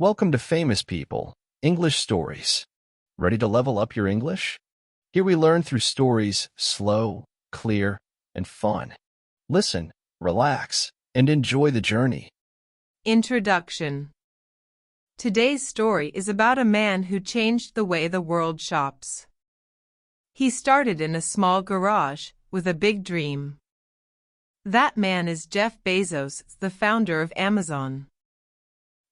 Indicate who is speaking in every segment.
Speaker 1: Welcome to Famous People, English Stories. Ready to level up your English? Here we learn through stories slow, clear, and fun. Listen, relax, and enjoy the journey.
Speaker 2: Introduction. Today's story is about a man who changed the way the world shops. He started in a small garage with a big dream. That man is Jeff Bezos, the founder of Amazon.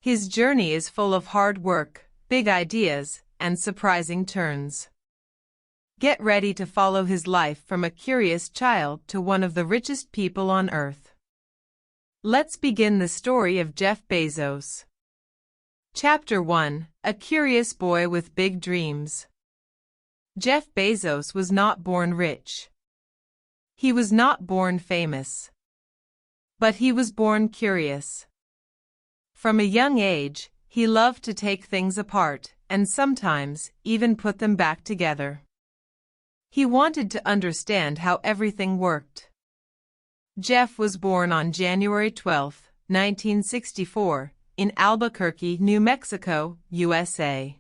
Speaker 2: His journey is full of hard work, big ideas, and surprising turns. Get ready to follow his life from a curious child to one of the richest people on Earth. Let's begin the story of Jeff Bezos. Chapter 1: A Curious Boy with Big Dreams. Jeff Bezos was not born rich. He was not born famous. But he was born curious. From a young age, he loved to take things apart and sometimes even put them back together. He wanted to understand how everything worked. Jeff was born on January 12, 1964, in Albuquerque, New Mexico, USA.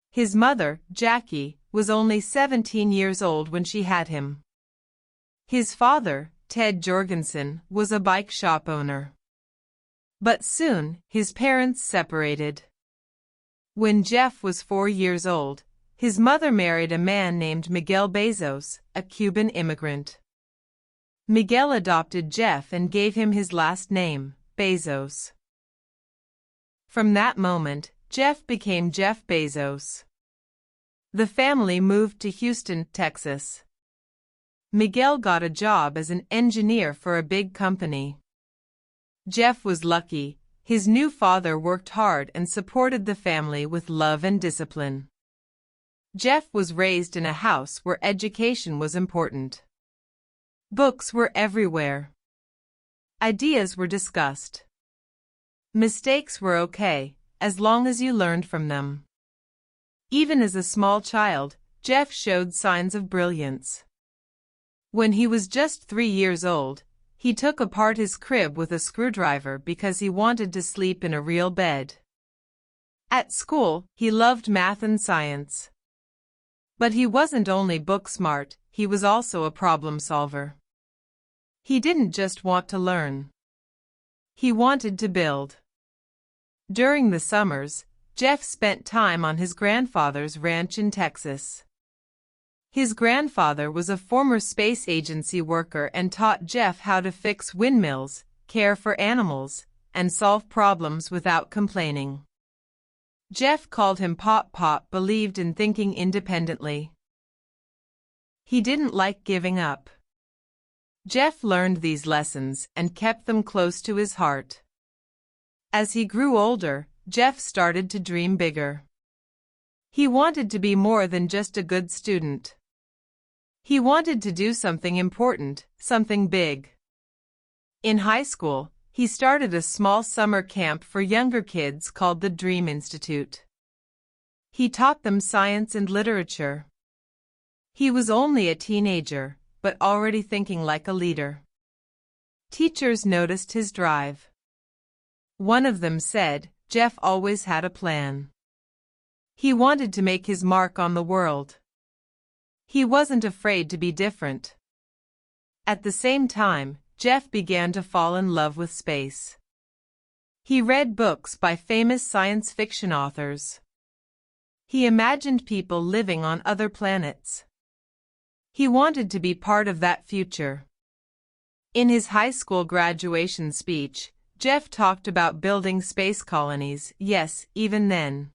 Speaker 2: His mother, Jackie, was only 17 years old when she had him. His father, Ted Jorgensen, was a bike shop owner. But soon, his parents separated. When Jeff was 4 years old, his mother married a man named Miguel Bezos, a Cuban immigrant. Miguel adopted Jeff and gave him his last name, Bezos. From that moment, Jeff became Jeff Bezos. The family moved to Houston, Texas. Miguel got a job as an engineer for a big company. Jeff was lucky. His new father worked hard and supported the family with love and discipline. Jeff was raised in a house where education was important. Books were everywhere. Ideas were discussed. Mistakes were okay, as long as you learned from them. Even as a small child, Jeff showed signs of brilliance. When he was just 3 years old, he took apart his crib with a screwdriver because he wanted to sleep in a real bed. At school, he loved math and science. But he wasn't only book smart, he was also a problem solver. He didn't just want to learn. He wanted to build. During the summers, Jeff spent time on his grandfather's ranch in Texas. His grandfather was a former space agency worker and taught Jeff how to fix windmills, care for animals, and solve problems without complaining. Jeff called him Pop. Pop believed in thinking independently. He didn't like giving up. Jeff learned these lessons and kept them close to his heart. As he grew older, Jeff started to dream bigger. He wanted to be more than just a good student. He wanted to do something important, something big. In high school, he started a small summer camp for younger kids called the Dream Institute. He taught them science and literature. He was only a teenager, but already thinking like a leader. Teachers noticed his drive. One of them said, Jeff always had a plan. He wanted to make his mark on the world. He wasn't afraid to be different. At the same time, Jeff began to fall in love with space. He read books by famous science fiction authors. He imagined people living on other planets. He wanted to be part of that future. In his high school graduation speech, Jeff talked about building space colonies. Yes, even then.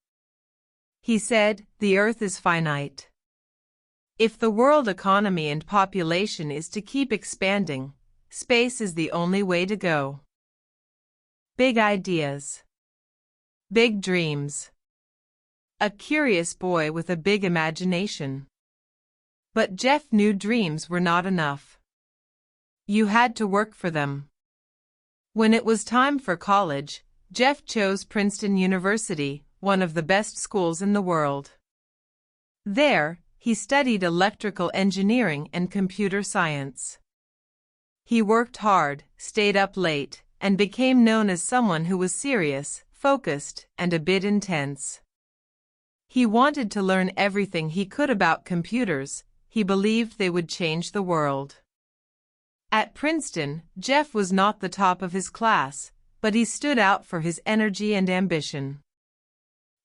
Speaker 2: He said, "The Earth is finite. If the world economy and population is to keep expanding, space is the only way to go." Big ideas. Big dreams. A curious boy with a big imagination. But Jeff knew dreams were not enough. You had to work for them. When it was time for college, Jeff chose Princeton University, one of the best schools in the world. There, he studied electrical engineering and computer science. He worked hard, stayed up late, and became known as someone who was serious, focused, and a bit intense. He wanted to learn everything he could about computers. He believed they would change the world. At Princeton, Jeff was not the top of his class, but he stood out for his energy and ambition.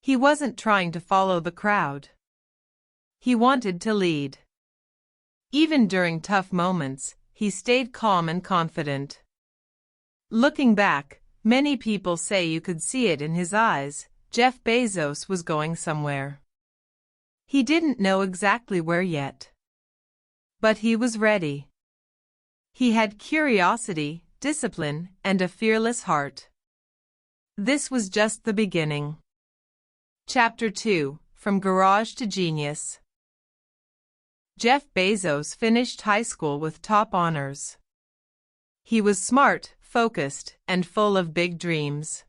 Speaker 2: He wasn't trying to follow the crowd. He wanted to lead. Even during tough moments, he stayed calm and confident. Looking back, many people say you could see it in his eyes. Jeff Bezos was going somewhere. He didn't know exactly where yet. But he was ready. He had curiosity, discipline, and a fearless heart. This was just the beginning. Chapter 2: From Garage to Genius. Jeff Bezos finished high school with top honors. He was smart, focused, and full of big dreams.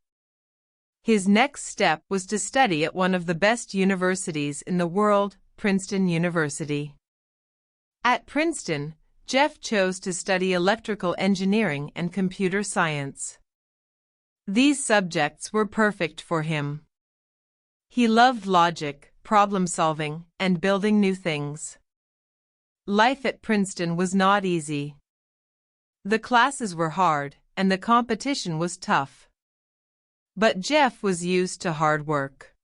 Speaker 2: His next step was to study at one of the best universities in the world, Princeton University. At Princeton, Jeff chose to study electrical engineering and computer science. These subjects were perfect for him. He loved logic, problem-solving, and building new things. Life at Princeton was not easy. The classes were hard, and the competition was tough. But Jeff was used to hard work.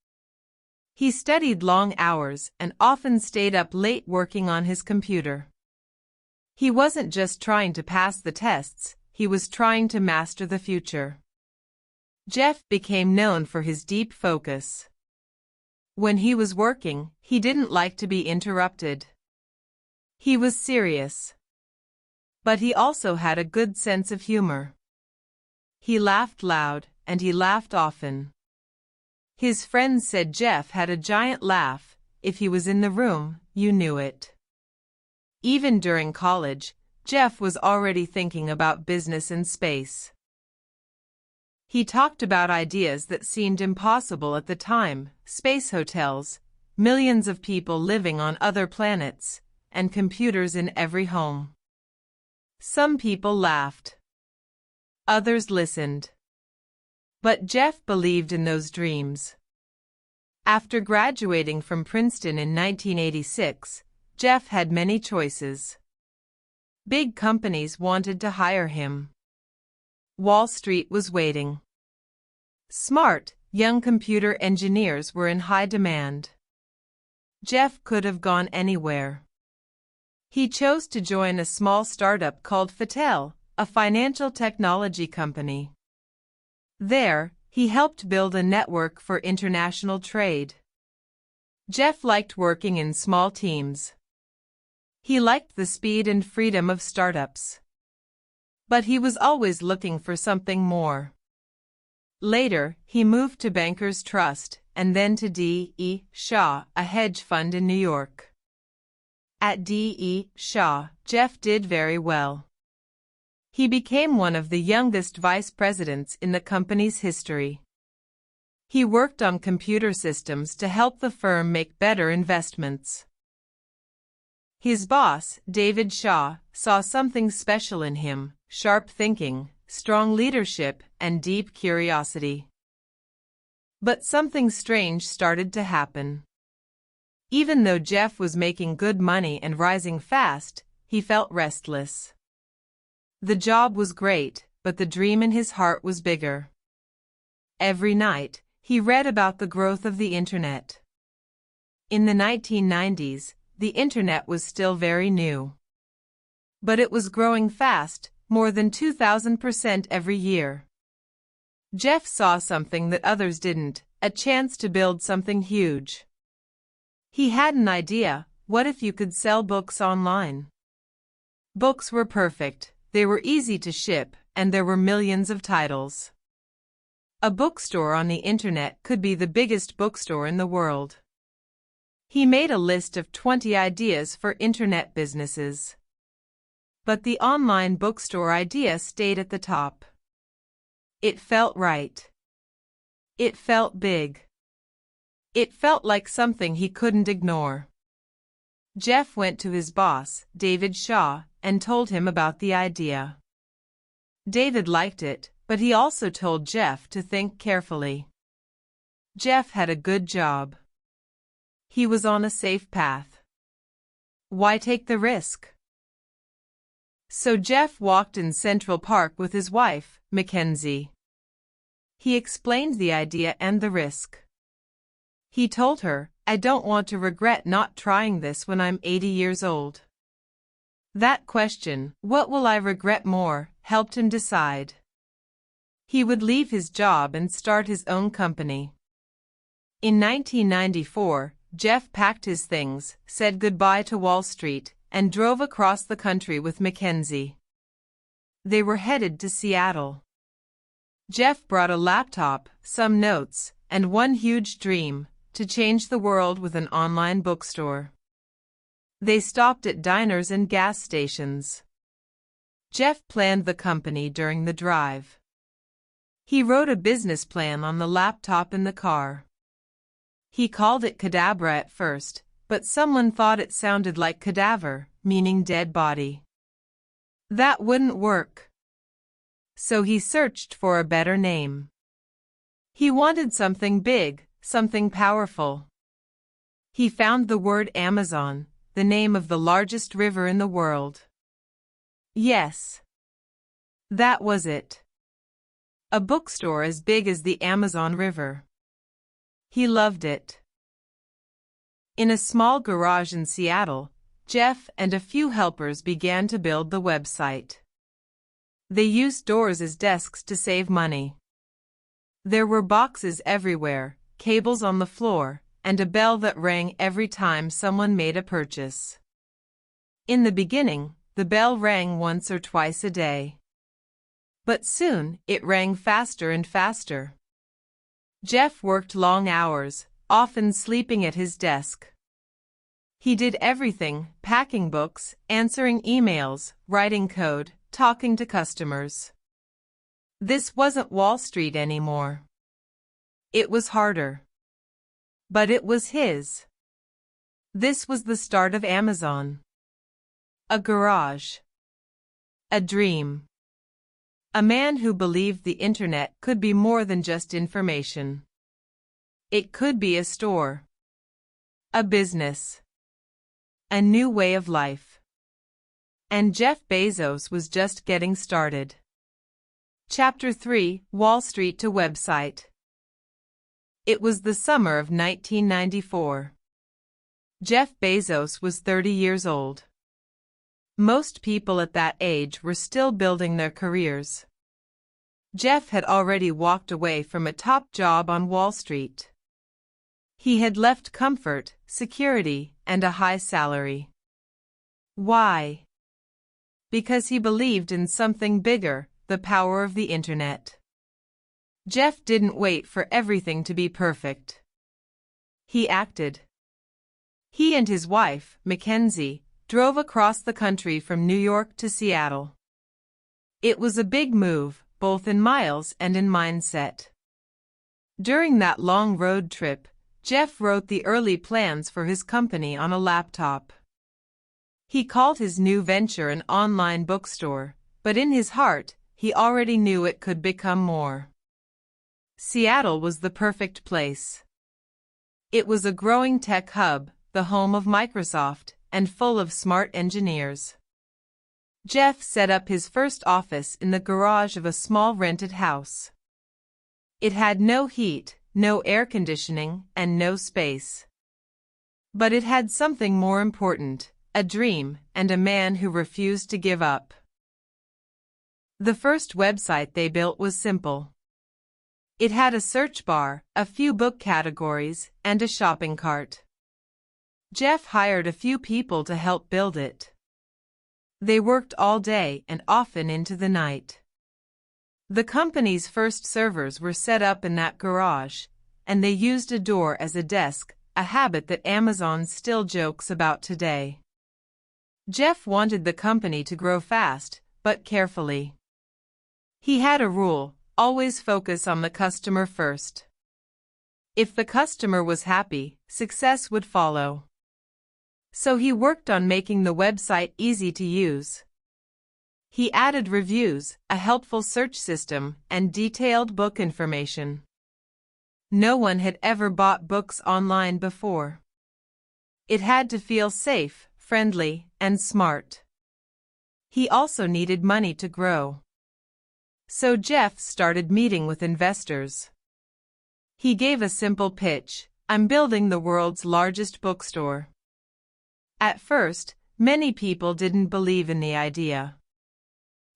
Speaker 2: He studied long hours and often stayed up late working on his computer. He wasn't just trying to pass the tests, he was trying to master the future. Jeff became known for his deep focus. When he was working, he didn't like to be interrupted. He was serious. But he also had a good sense of humor. He laughed loud, and he laughed often. His friends said Jeff had a giant laugh. If he was in the room, you knew it. Even during college, Jeff was already thinking about business and space. He talked about ideas that seemed impossible at the time: space hotels, millions of people living on other planets, and computers in every home. Some people laughed. Others listened. But Jeff believed in those dreams. After graduating from Princeton in 1986, Jeff had many choices. Big companies wanted to hire him. Wall Street was waiting. Smart, young computer engineers were in high demand. Jeff could have gone anywhere. He chose to join a small startup called Fattel, a financial technology company. There, he helped build a network for international trade. Jeff liked working in small teams. He liked the speed and freedom of startups. But he was always looking for something more. Later, he moved to Bankers Trust, and then to D.E. Shaw, a hedge fund in New York. At D.E. Shaw, Jeff did very well. He became one of the youngest vice presidents in the company's history. He worked on computer systems to help the firm make better investments. His boss, David Shaw, saw something special in him: sharp thinking, strong leadership, and deep curiosity. But something strange started to happen. Even though Jeff was making good money and rising fast, he felt restless. The job was great, but the dream in his heart was bigger. Every night, he read about the growth of the Internet. In the 1990s, the Internet was still very new. But it was growing fast, more than 2,000% every year. Jeff saw something that others didn't: a chance to build something huge. He had an idea: what if you could sell books online? Books were perfect, they were easy to ship, and there were millions of titles. A bookstore on the Internet could be the biggest bookstore in the world. He made a list of 20 ideas for Internet businesses. But the online bookstore idea stayed at the top. It felt right. It felt big. It felt like something he couldn't ignore. Jeff went to his boss, David Shaw, and told him about the idea. David liked it, but he also told Jeff to think carefully. Jeff had a good job. He was on a safe path. Why take the risk? So Jeff walked in Central Park with his wife, Mackenzie. He explained the idea and the risk. He told her, "I don't want to regret not trying this when I'm 80 years old." That question, "What will I regret more?" helped him decide. He would leave his job and start his own company. In 1994, Jeff packed his things, said goodbye to Wall Street, and drove across the country with Mackenzie. They were headed to Seattle. Jeff brought a laptop, some notes, and one huge dream: to change the world with an online bookstore. They stopped at diners and gas stations. Jeff planned the company during the drive. He wrote a business plan on the laptop in the car. He called it Cadabra at first, but someone thought it sounded like cadaver, meaning dead body. That wouldn't work. So he searched for a better name. He wanted something big, something powerful. He found the word Amazon, the name of the largest river in the world. Yes. That was it. A bookstore as big as the Amazon River. He loved it. In a small garage in Seattle, Jeff and a few helpers began to build the website. They used doors as desks to save money. There were boxes everywhere, cables on the floor, and a bell that rang every time someone made a purchase. In the beginning, the bell rang once or twice a day. But soon, it rang faster and faster. Jeff worked long hours, often sleeping at his desk. He did everything: packing books, answering emails, writing code, talking to customers. This wasn't Wall Street anymore. It was harder. But it was his. This was the start of Amazon. A garage. A dream. A man who believed the internet could be more than just information. It could be a store. A business. A new way of life. And Jeff Bezos was just getting started. Chapter 3: Wall Street to Website. It was the summer of 1994. Jeff Bezos was 30 years old. Most people at that age were still building their careers. Jeff had already walked away from a top job on Wall Street. He had left comfort, security, and a high salary. Why? Because he believed in something bigger: the power of the internet. Jeff didn't wait for everything to be perfect. He acted. He and his wife, Mackenzie, drove across the country from New York to Seattle. It was a big move, both in miles and in mindset. During that long road trip, Jeff wrote the early plans for his company on a laptop. He called his new venture an online bookstore, but in his heart, he already knew it could become more. Seattle was the perfect place. It was a growing tech hub, the home of Microsoft, and full of smart engineers. Jeff set up his first office in the garage of a small rented house. It had no heat, no air conditioning, and no space. But it had something more important: a dream and a man who refused to give up. The first website they built was simple. It had a search bar, a few book categories, and a shopping cart. Jeff hired a few people to help build it. They worked all day and often into the night. The company's first servers were set up in that garage, and they used a door as a desk, a habit that Amazon still jokes about today. Jeff wanted the company to grow fast, but carefully. He had a rule: always focus on the customer first. If the customer was happy, success would follow. So he worked on making the website easy to use. He added reviews, a helpful search system, and detailed book information. No one had ever bought books online before. It had to feel safe, friendly, and smart. He also needed money to grow. So Jeff started meeting with investors. He gave a simple pitch: "I'm building the world's largest bookstore." At first, many people didn't believe in the idea.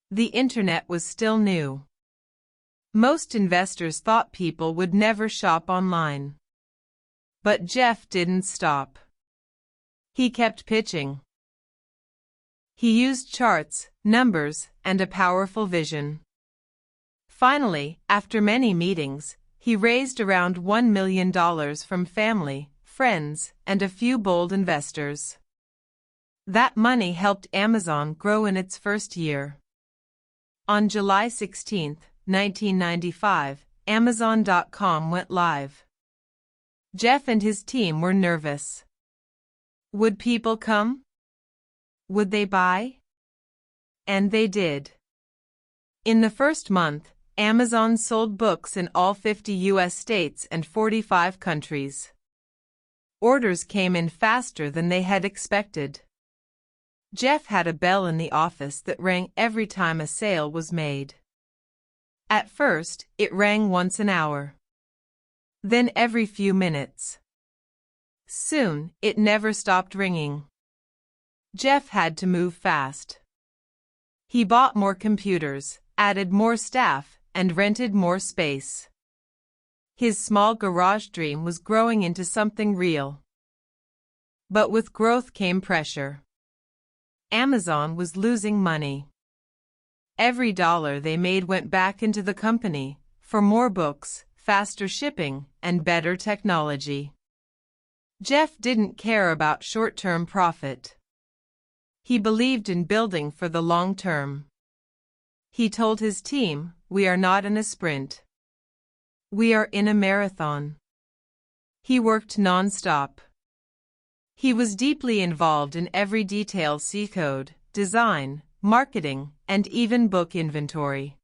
Speaker 2: The internet was still new. Most investors thought people would never shop online. But Jeff didn't stop. He kept pitching. He used charts, numbers, and a powerful vision. Finally, after many meetings, he raised around $1 million from family, friends, and a few bold investors. That money helped Amazon grow in its first year. On July 16, 1995, Amazon.com went live. Jeff and his team were nervous. Would people come? Would they buy? And they did. In the first month, Amazon sold books in all 50 U.S. states and 45 countries. Orders came in faster than they had expected. Jeff had a bell in the office that rang every time a sale was made. At first, it rang once an hour. Then every few minutes. Soon, it never stopped ringing. Jeff had to move fast. He bought more computers, added more staff, and rented more space. His small garage dream was growing into something real. But with growth came pressure. Amazon was losing money. Every dollar they made went back into the company, for more books, faster shipping, and better technology. Jeff didn't care about short-term profit. He believed in building for the long term. He told his team, "We are not in a sprint. We are in a marathon." He worked non-stop. He was deeply involved in every detail: code, design, marketing, and even book inventory.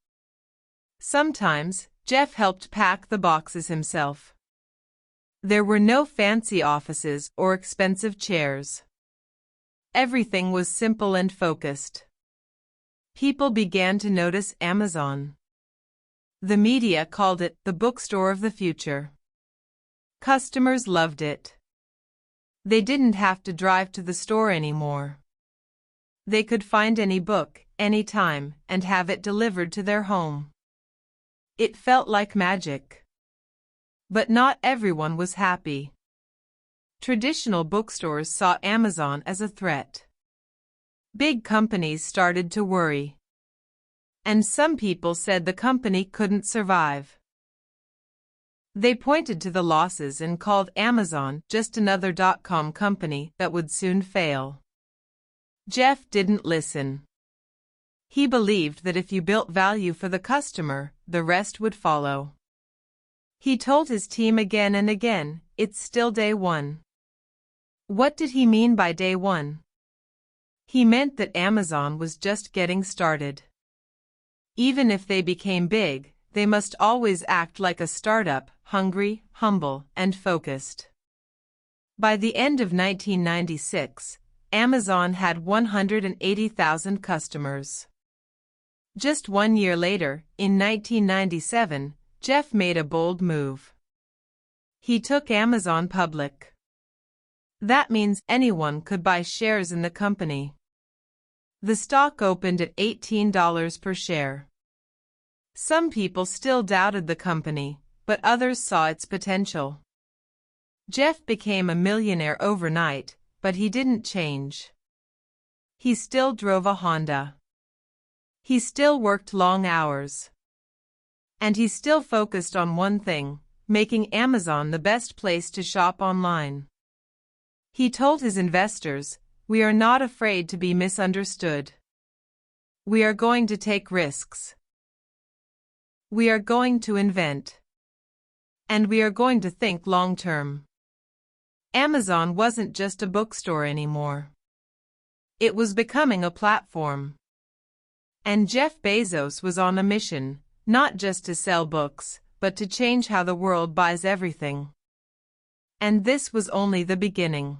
Speaker 2: Sometimes, Jeff helped pack the boxes himself. There were no fancy offices or expensive chairs. Everything was simple and focused. People began to notice Amazon. The media called it the bookstore of the future. Customers loved it. They didn't have to drive to the store anymore. They could find any book, anytime, and have it delivered to their home. It felt like magic. But not everyone was happy. Traditional bookstores saw Amazon as a threat. Big companies started to worry. And some people said the company couldn't survive. They pointed to the losses and called Amazon just another .com company that would soon fail. Jeff didn't listen. He believed that if you built value for the customer, the rest would follow. He told his team again and again, "It's still day one." What did he mean by day one? He meant that Amazon was just getting started. Even if they became big, they must always act like a startup, hungry, humble, and focused. By the end of 1996, Amazon had 180,000 customers. Just 1 year later, in 1997, Jeff made a bold move. He took Amazon public. That means anyone could buy shares in the company. The stock opened at $18 per share. Some people still doubted the company, but others saw its potential. Jeff became a millionaire overnight, but he didn't change. He still drove a Honda. He still worked long hours. And he still focused on one thing: making Amazon the best place to shop online. He told his investors, "We are not afraid to be misunderstood. We are going to take risks. We are going to invent. And we are going to think long-term." Amazon wasn't just a bookstore anymore. It was becoming a platform. And Jeff Bezos was on a mission, not just to sell books, but to change how the world buys everything. And this was only the beginning.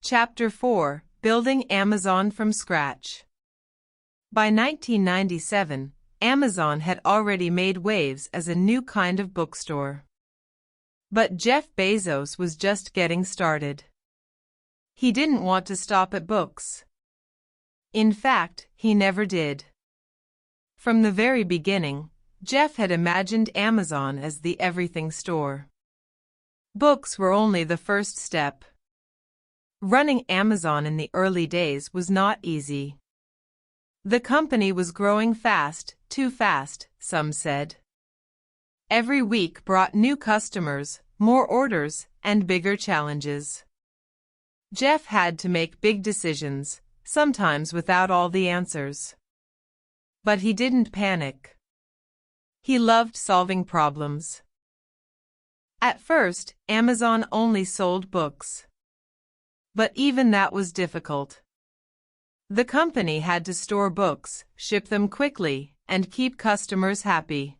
Speaker 2: Chapter 4: Building Amazon from Scratch. By 1997, Amazon had already made waves as a new kind of bookstore. But Jeff Bezos was just getting started. He didn't want to stop at books. In fact, he never did. From the very beginning, Jeff had imagined Amazon as the everything store. Books were only the first step. Running Amazon in the early days was not easy. The company was growing fast, too fast, some said. Every week brought new customers, more orders, and bigger challenges. Jeff had to make big decisions, sometimes without all the answers. But he didn't panic. He loved solving problems. At first, Amazon only sold books. But even that was difficult. The company had to store books, ship them quickly, and keep customers happy.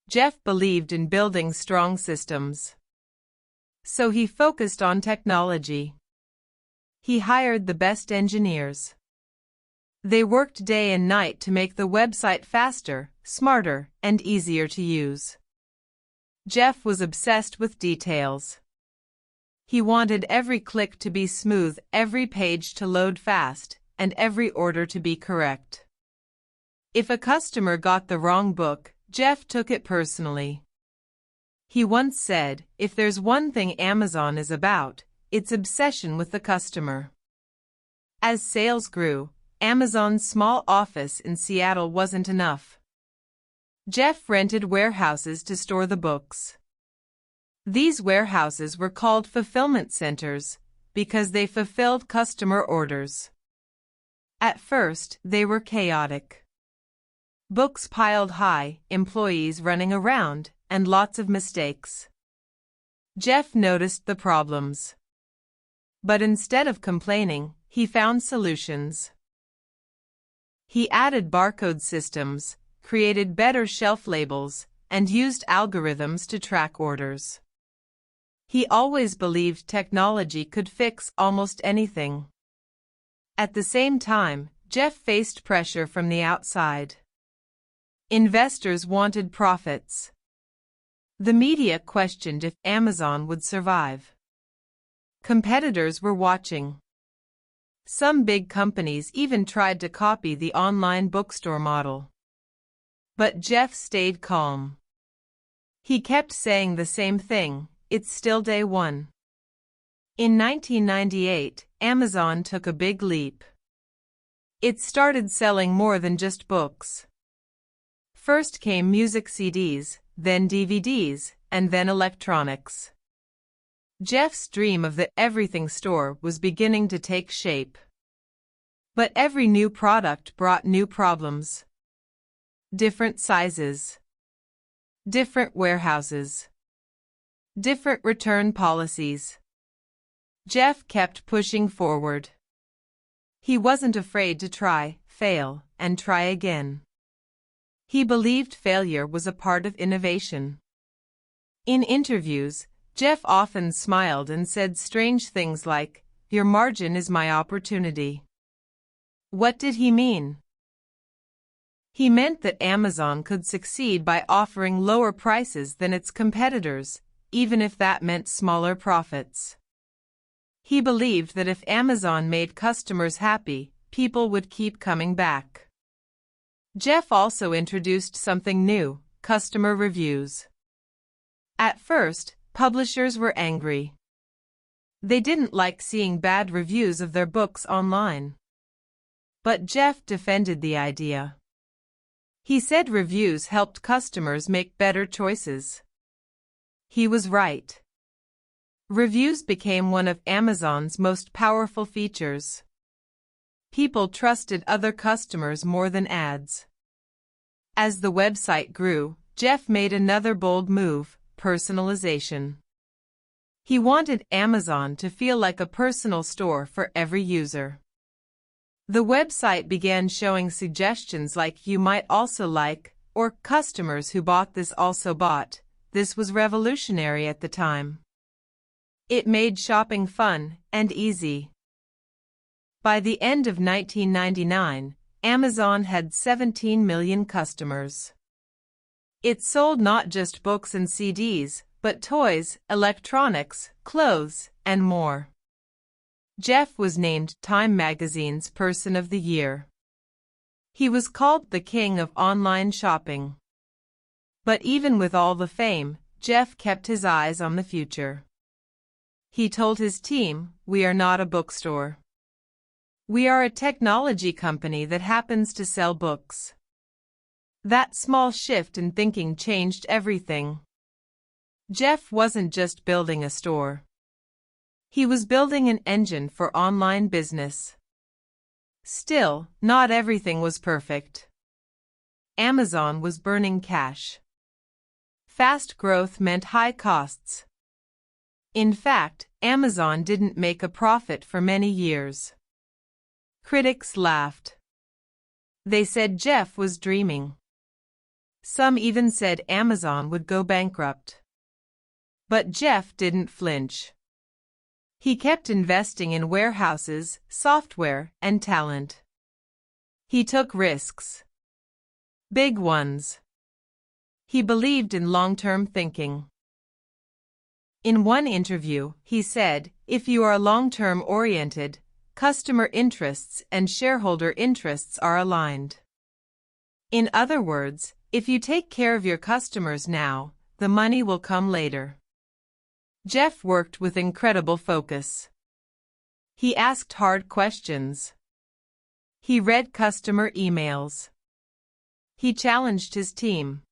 Speaker 2: Jeff believed in building strong systems. So he focused on technology. He hired the best engineers. They worked day and night to make the website faster, smarter, and easier to use. Jeff was obsessed with details. He wanted every click to be smooth, every page to load fast, and every order to be correct. If a customer got the wrong book, Jeff took it personally. He once said, "If there's one thing Amazon is about, it's obsession with the customer." As sales grew, Amazon's small office in Seattle wasn't enough. Jeff rented warehouses to store the books. These warehouses were called fulfillment centers because they fulfilled customer orders. At first, they were chaotic. Books piled high, employees running around, and lots of mistakes. Jeff noticed the problems. But instead of complaining, he found solutions. He added barcode systems, created better shelf labels, and used algorithms to track orders. He always believed technology could fix almost anything. At the same time, Jeff faced pressure from the outside. Investors wanted profits. The media questioned if Amazon would survive. Competitors were watching. Some big companies even tried to copy the online bookstore model. But Jeff stayed calm. He kept saying the same thing, "It's still day one." In 1998, Amazon took a big leap. It started selling more than just books. First came music CDs, then DVDs, and then electronics. Jeff's dream of the everything store was beginning to take shape. But every new product brought new problems. Different sizes. Different warehouses. Different return policies. Jeff kept pushing forward. He wasn't afraid to try, fail, and try again. He believed failure was a part of innovation. In interviews, Jeff often smiled and said strange things like, "Your margin is my opportunity." What did he mean? He meant that Amazon could succeed by offering lower prices than its competitors, even if that meant smaller profits. He believed that if Amazon made customers happy, people would keep coming back. Jeff also introduced something new, customer reviews. At first, publishers were angry. They didn't like seeing bad reviews of their books online. But Jeff defended the idea. He said reviews helped customers make better choices. He was right. Reviews became one of Amazon's most powerful features. People trusted other customers more than ads. As the website grew, Jeff made another bold move, personalization. He wanted Amazon to feel like a personal store for every user. The website began showing suggestions like "You might also like," or customers who bought this also bought. This was revolutionary at the time. It made shopping fun and easy. By the end of 1999, Amazon had 17 million customers. It sold not just books and CDs, but toys, electronics, clothes, and more. Jeff was named Time magazine's Person of the Year. He was called the king of online shopping. But even with all the fame, Jeff kept his eyes on the future. He told his team, "We are not a bookstore. We are a technology company that happens to sell books." That small shift in thinking changed everything. Jeff wasn't just building a store. He was building an engine for online business. Still, not everything was perfect. Amazon was burning cash. Fast growth meant high costs. In fact, Amazon didn't make a profit for many years. Critics laughed. They said Jeff was dreaming. Some even said Amazon would go bankrupt. But Jeff didn't flinch. He kept investing in warehouses, software, and talent. He took risks. Big ones. He believed in long-term thinking. In one interview, he said, "If you are long-term oriented, customer interests and shareholder interests are aligned. In other words, if you take care of your customers now, the money will come later." Jeff worked with incredible focus. He asked hard questions. He read customer emails. He challenged his team.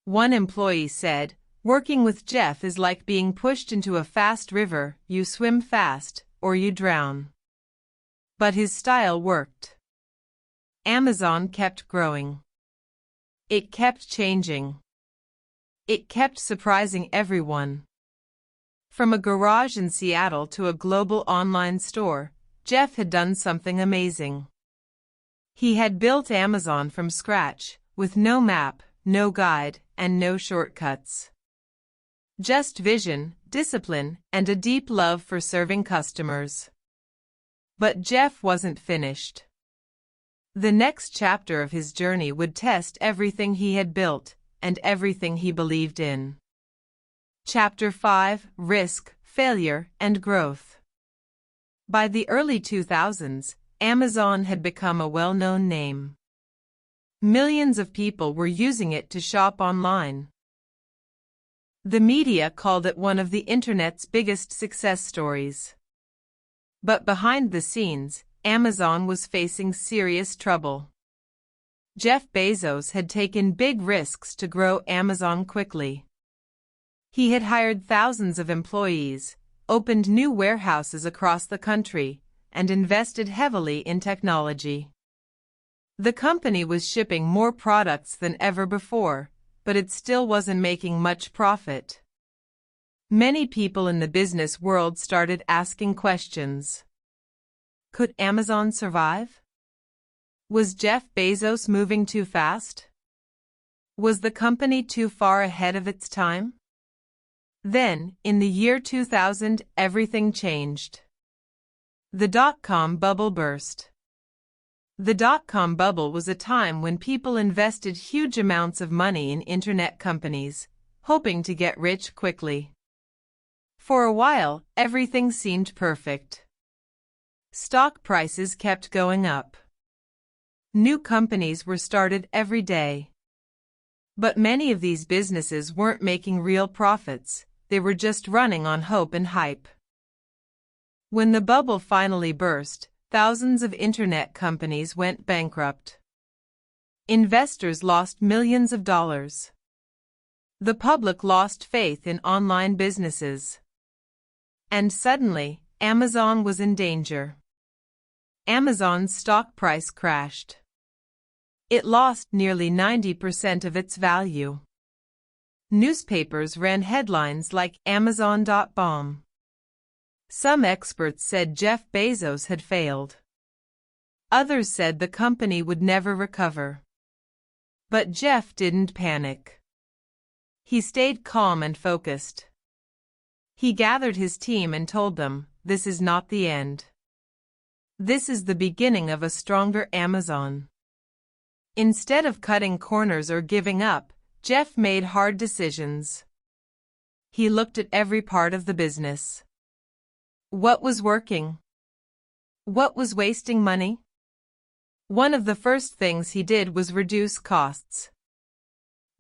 Speaker 2: One employee said, "Working with Jeff is like being pushed into a fast river. You swim fast, or you drown." But his style worked. Amazon kept growing. It kept changing. It kept surprising everyone. From a garage in Seattle to a global online store, Jeff had done something amazing. He had built Amazon from scratch, with no map, no guide, and no shortcuts. Just vision, discipline, and a deep love for serving customers. But Jeff wasn't finished. The next chapter of his journey would test everything he had built and everything he believed in. Chapter 5: Risk, Failure, and Growth. By the early 2000s, Amazon had become a well-known name. Millions of people were using it to shop online. The media called it one of the Internet's biggest success stories. But behind the scenes, Amazon was facing serious trouble. Jeff Bezos had taken big risks to grow Amazon quickly. He had hired thousands of employees, opened new warehouses across the country, and invested heavily in technology. The company was shipping more products than ever before, but it still wasn't making much profit. Many people in the business world started asking questions. Could Amazon survive? Was Jeff Bezos moving too fast? Was the company too far ahead of its time? Then, in the year 2000, everything changed. The dot-com bubble burst. The dot-com bubble was a time when people invested huge amounts of money in internet companies, hoping to get rich quickly. For a while, everything seemed perfect. Stock prices kept going up. New companies were started every day. But many of these businesses weren't making real profits, they were just running on hope and hype. When the bubble finally burst, thousands of internet companies went bankrupt. Investors lost millions of dollars. The public lost faith in online businesses. And suddenly, Amazon was in danger. Amazon's stock price crashed. It lost nearly 90% of its value. Newspapers ran headlines like Amazon.bomb. Some experts said Jeff Bezos had failed. Others said the company would never recover. But Jeff didn't panic. He stayed calm and focused. He gathered his team and told them, "This is not the end. This is the beginning of a stronger Amazon." Instead of cutting corners or giving up, Jeff made hard decisions. He looked at every part of the business. What was working? What was wasting money? One of the first things he did was reduce costs.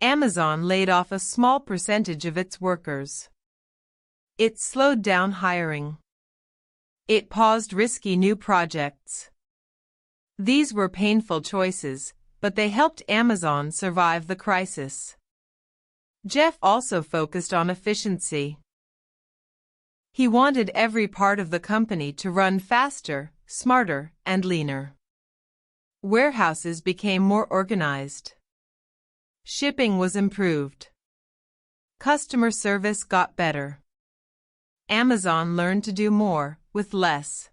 Speaker 2: Amazon laid off a small percentage of its workers. It slowed down hiring. It paused risky new projects. These were painful choices, but they helped Amazon survive the crisis. Jeff also focused on efficiency. He wanted every part of the company to run faster, smarter, and leaner. Warehouses became more organized. Shipping was improved. Customer service got better. Amazon learned to do more with less.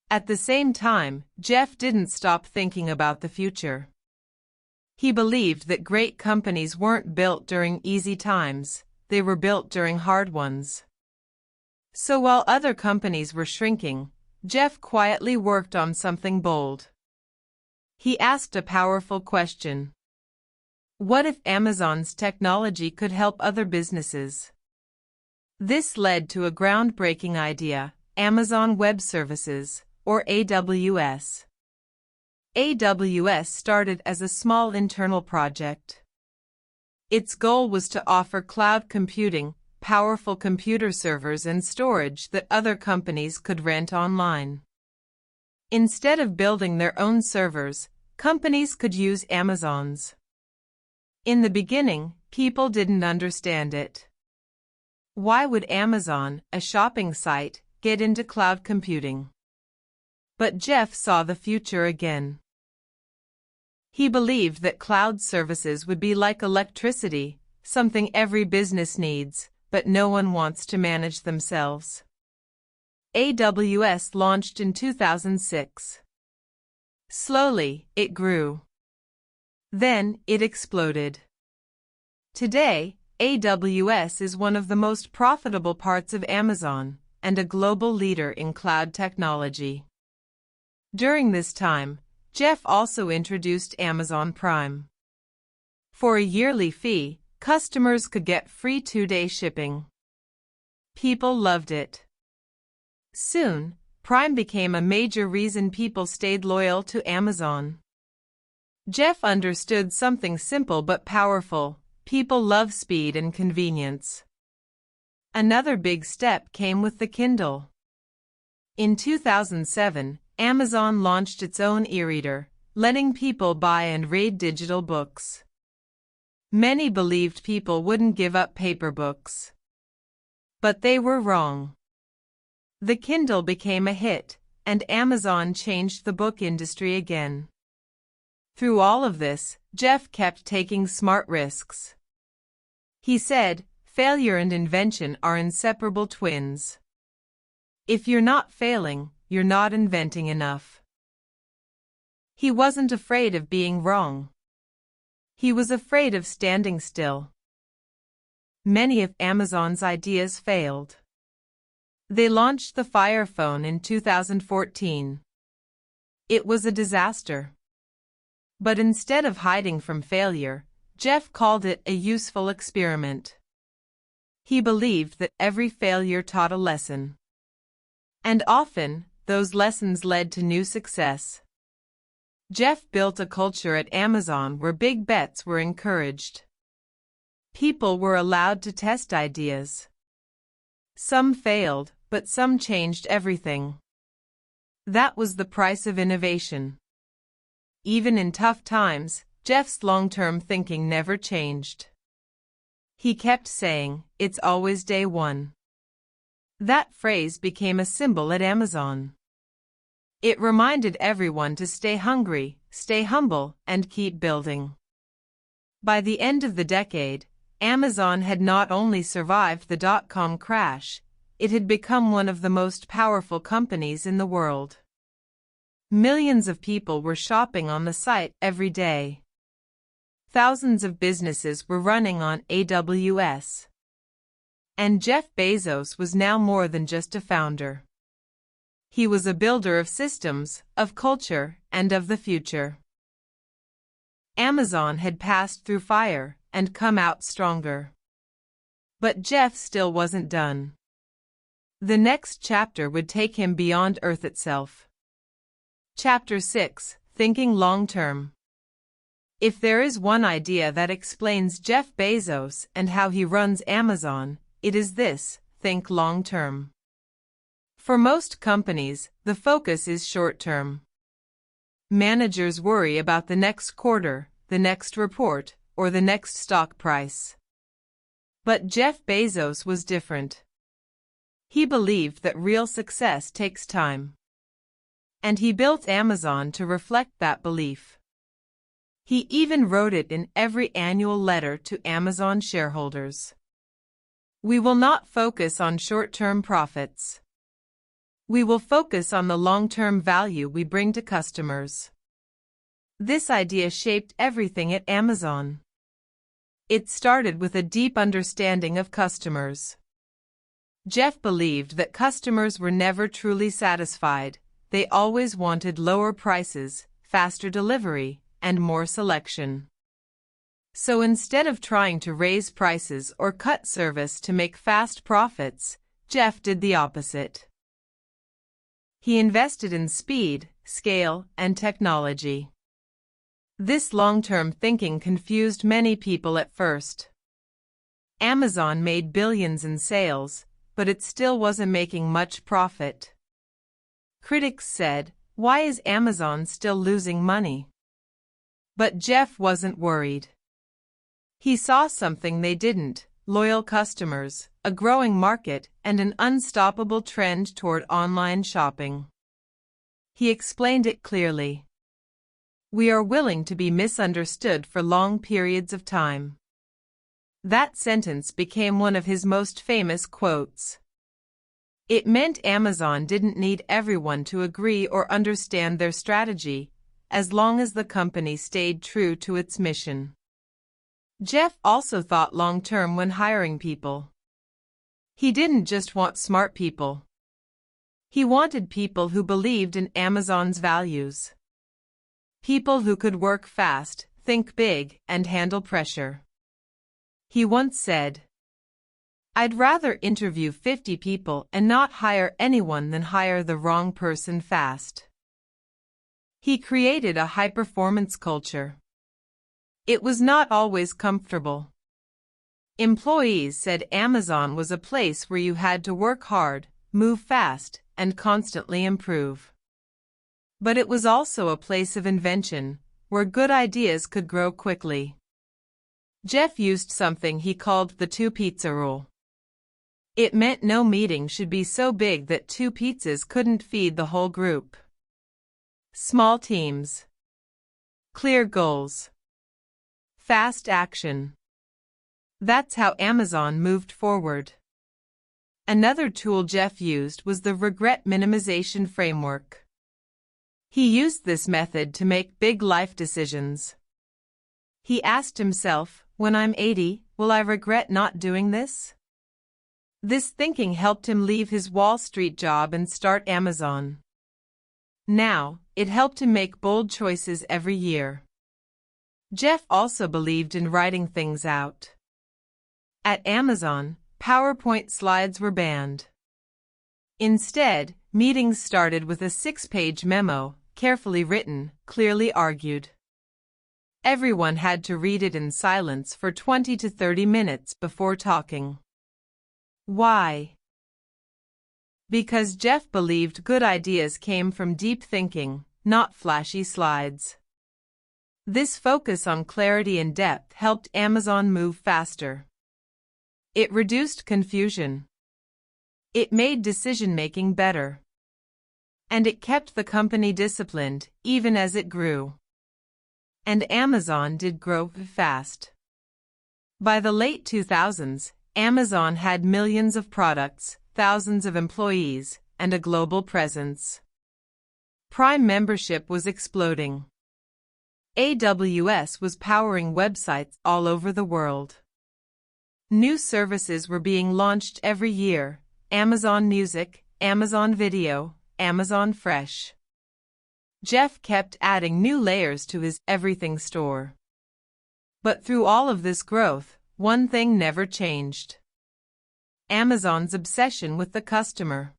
Speaker 2: At the same time, Jeff didn't stop thinking about the future. He believed that great companies weren't built during easy times, they were built during hard ones. So while other companies were shrinking, Jeff quietly worked on something bold. He asked a powerful question. What if Amazon's technology could help other businesses? This led to a groundbreaking idea, Amazon Web Services, or AWS. AWS started as a small internal project. Its goal was to offer cloud computing, powerful computer servers and storage that other companies could rent online. Instead of building their own servers, companies could use Amazon's. In the beginning, people didn't understand it. Why would Amazon, a shopping site, get into cloud computing? But Jeff saw the future again. He believed that cloud services would be like electricity, something every business needs, but no one wants to manage themselves. AWS launched in 2006. Slowly, it grew. Then, it exploded. Today, AWS is one of the most profitable parts of Amazon, and a global leader in cloud technology. During this time, Jeff also introduced Amazon Prime. For a yearly fee, customers could get free 2-day shipping. People loved it. Soon, Prime became a major reason people stayed loyal to Amazon. Jeff understood something simple but powerful: people love speed and convenience. Another big step came with the Kindle. In 2007, Amazon launched its own e-reader, letting people buy and read digital books. Many believed people wouldn't give up paper books. But they were wrong. The Kindle became a hit, and Amazon changed the book industry again. Through all of this, Jeff kept taking smart risks. He said, "Failure and invention are inseparable twins. If you're not failing, you're not inventing enough." He wasn't afraid of being wrong. He was afraid of standing still. Many of Amazon's ideas failed. They launched the Fire Phone in 2014. It was a disaster. But instead of hiding from failure, Jeff called it a useful experiment. He believed that every failure taught a lesson. And often, those lessons led to new success. Jeff built a culture at Amazon where big bets were encouraged. People were allowed to test ideas. Some failed, but some changed everything. That was the price of innovation. Even in tough times, Jeff's long-term thinking never changed. He kept saying, "It's always day one." That phrase became a symbol at Amazon. It reminded everyone to stay hungry, stay humble, and keep building. By the end of the decade, Amazon had not only survived the dot-com crash, it had become one of the most powerful companies in the world. Millions of people were shopping on the site every day. Thousands of businesses were running on AWS. And Jeff Bezos was now more than just a founder. He was a builder of systems, of culture, and of the future. Amazon had passed through fire and come out stronger. But Jeff still wasn't done. The next chapter would take him beyond Earth itself. Chapter 6: Thinking Long-Term. If there is one idea that explains Jeff Bezos and how he runs Amazon, it is this: think long-term. For most companies, the focus is short-term. Managers worry about the next quarter, the next report, or the next stock price. But Jeff Bezos was different. He believed that real success takes time. And he built Amazon to reflect that belief. He even wrote it in every annual letter to Amazon shareholders. We will not focus on short-term profits. We will focus on the long-term value we bring to customers. This idea shaped everything at Amazon. It started with a deep understanding of customers. Jeff believed that customers were never truly satisfied. They always wanted lower prices, faster delivery, and more selection. So instead of trying to raise prices or cut service to make fast profits, Jeff did the opposite. He invested in speed, scale, and technology. This long-term thinking confused many people at first. Amazon made billions in sales, but it still wasn't making much profit. Critics said, "Why is Amazon still losing money?" But Jeff wasn't worried. He saw something they didn't: loyal customers, a growing market, and an unstoppable trend toward online shopping. He explained it clearly. We are willing to be misunderstood for long periods of time. That sentence became one of his most famous quotes. It meant Amazon didn't need everyone to agree or understand their strategy, as long as the company stayed true to its mission. Jeff also thought long-term when hiring people. He didn't just want smart people. He wanted people who believed in Amazon's values. People who could work fast, think big, and handle pressure. He once said, "I'd rather interview 50 people and not hire anyone than hire the wrong person fast." He created a high-performance culture. It was not always comfortable. Employees said Amazon was a place where you had to work hard, move fast, and constantly improve. But it was also a place of invention, where good ideas could grow quickly. Jeff used something he called the two-pizza rule. It meant no meeting should be so big that 2 pizzas couldn't feed the whole group. Small teams. Clear goals. Fast action. That's how Amazon moved forward. Another tool Jeff used was the regret minimization framework. He used this method to make big life decisions. He asked himself, "When I'm 80, will I regret not doing this?" This thinking helped him leave his Wall Street job and start Amazon. Now, it helped him make bold choices every year. Jeff also believed in writing things out. At Amazon, PowerPoint slides were banned. Instead, meetings started with a 6-page memo, carefully written, clearly argued. Everyone had to read it in silence for 20 to 30 minutes before talking. Why? Because Jeff believed good ideas came from deep thinking, not flashy slides. This focus on clarity and depth helped Amazon move faster. It reduced confusion. It made decision-making better. And it kept the company disciplined, even as it grew. And Amazon did grow fast. By the late 2000s, Amazon had millions of products, thousands of employees, and a global presence. Prime membership was exploding. AWS was powering websites all over the world. New services were being launched every year: Amazon Music, Amazon Video, Amazon Fresh. Jeff kept adding new layers to his everything store. But through all of this growth, one thing never changed: Amazon's obsession with the customer.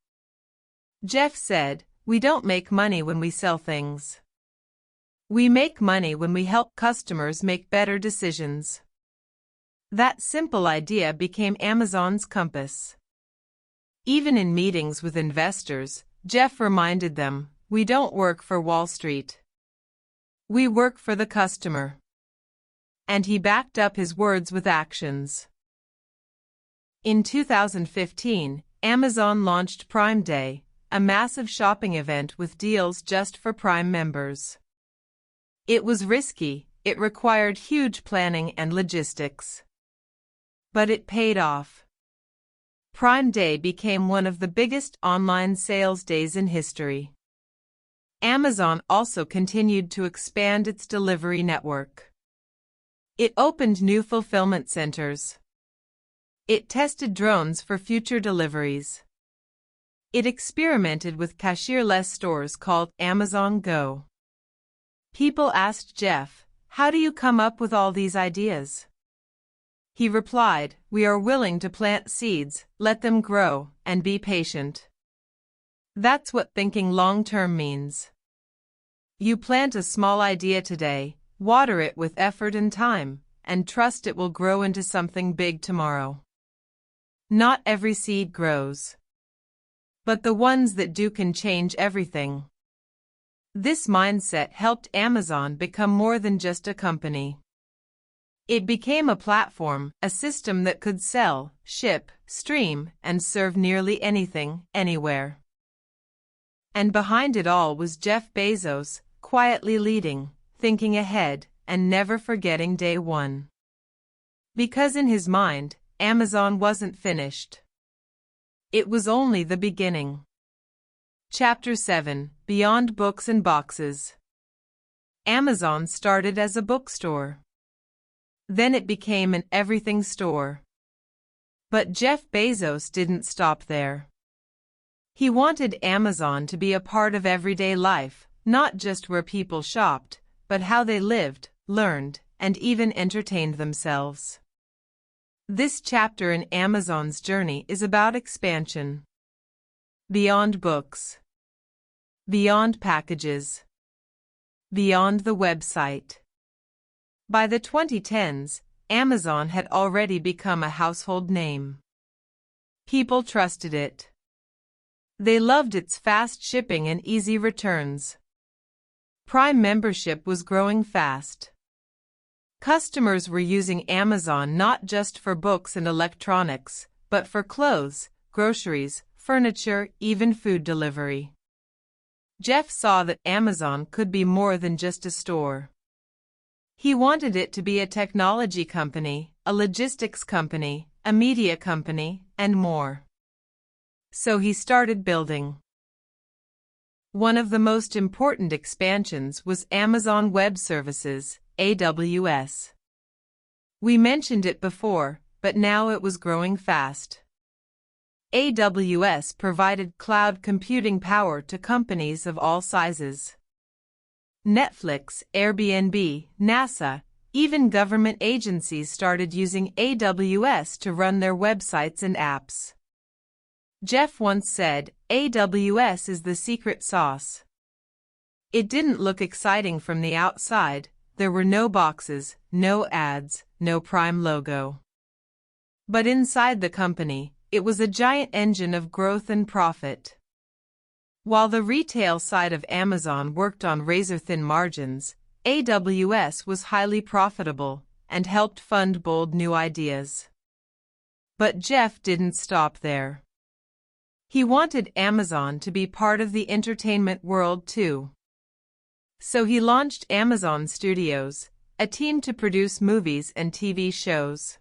Speaker 2: Jeff said, "We don't make money when we sell things. We make money when we help customers make better decisions." That simple idea became Amazon's compass. Even in meetings with investors, Jeff reminded them, "We don't work for Wall Street. We work for the customer." And he backed up his words with actions. In 2015, Amazon launched Prime Day, a massive shopping event with deals just for Prime members. It was risky, it required huge planning and logistics. But it paid off. Prime Day became one of the biggest online sales days in history. Amazon also continued to expand its delivery network. It opened new fulfillment centers. It tested drones for future deliveries. It experimented with cashier-less stores called Amazon Go. People asked Jeff, "How do you come up with all these ideas?" He replied, "We are willing to plant seeds, let them grow, and be patient." That's what thinking long-term means. You plant a small idea today, water it with effort and time, and trust it will grow into something big tomorrow. Not every seed grows, but the ones that do can change everything. This mindset helped Amazon become more than just a company. It became a platform, a system that could sell, ship, stream, and serve nearly anything, anywhere. And behind it all was Jeff Bezos, quietly leading, thinking ahead, and never forgetting day one. Because in his mind, Amazon wasn't finished. It was only the beginning. Chapter 7: Beyond Books and Boxes. Amazon started as a bookstore. Then it became an everything store. But Jeff Bezos didn't stop there. He wanted Amazon to be a part of everyday life, not just where people shopped, but how they lived, learned, and even entertained themselves. This chapter in Amazon's journey is about expansion. Beyond books. Beyond packages. Beyond the website. By the 2010s, Amazon had already become a household name. People trusted it. They loved its fast shipping and easy returns. Prime membership was growing fast. Customers were using Amazon not just for books and electronics, but for clothes, groceries, furniture, even food delivery. Jeff saw that Amazon could be more than just a store. He wanted it to be a technology company, a logistics company, a media company, and more. So he started building. One of the most important expansions was Amazon Web Services, AWS. We mentioned it before, but now it was growing fast. AWS provided cloud computing power to companies of all sizes. Netflix, Airbnb, NASA, even government agencies started using AWS to run their websites and apps. Jeff once said, "AWS is the secret sauce." It didn't look exciting from the outside. There were no boxes, no ads, no Prime logo. But inside the company, it was a giant engine of growth and profit. While the retail side of Amazon worked on razor-thin margins, AWS was highly profitable and helped fund bold new ideas. But Jeff didn't stop there. He wanted Amazon to be part of the entertainment world too. So he launched Amazon Studios, a team to produce movies and TV shows.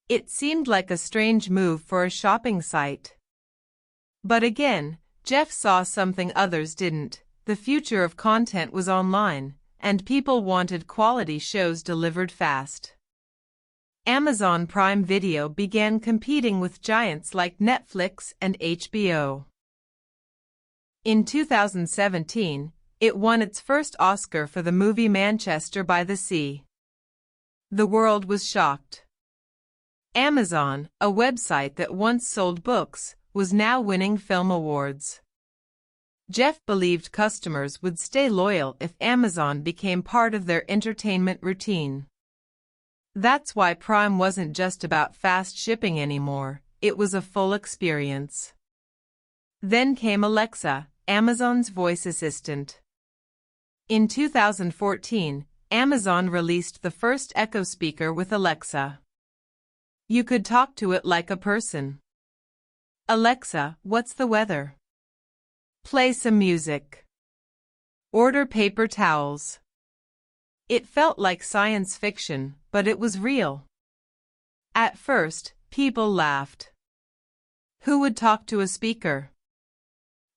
Speaker 2: It seemed like a strange move for a shopping site. But again, Jeff saw something others didn't. The future of content was online. and people wanted quality shows delivered fast. Amazon Prime Video began competing with giants like Netflix and HBO. In 2017, it won its first Oscar for the movie Manchester by the Sea. The world was shocked. Amazon, a website that once sold books, was now winning film awards. Jeff believed customers would stay loyal if Amazon became part of their entertainment routine. That's why Prime wasn't just about fast shipping anymore, it was a full experience. Then came Alexa, Amazon's voice assistant. In 2014, Amazon released the first Echo speaker with Alexa. You could talk to it like a person. Alexa, what's the weather? Play some music. Order paper towels. It felt like science fiction, but it was real. At first, people laughed. Who would talk to a speaker?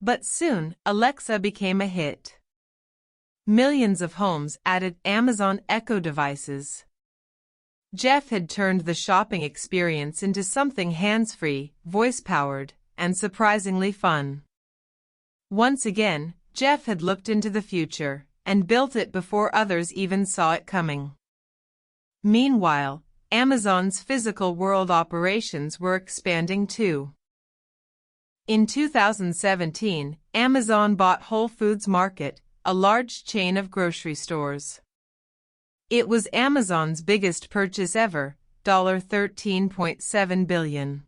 Speaker 2: But soon, Alexa became a hit. Millions of homes added Amazon Echo devices. Jeff had turned the shopping experience into something hands-free, voice-powered, and surprisingly fun. Once again, Jeff had looked into the future and built it before others even saw it coming. Meanwhile, Amazon's physical world operations were expanding too. In 2017, Amazon bought Whole Foods Market, a large chain of grocery stores. It was Amazon's biggest purchase ever, $13.7 billion.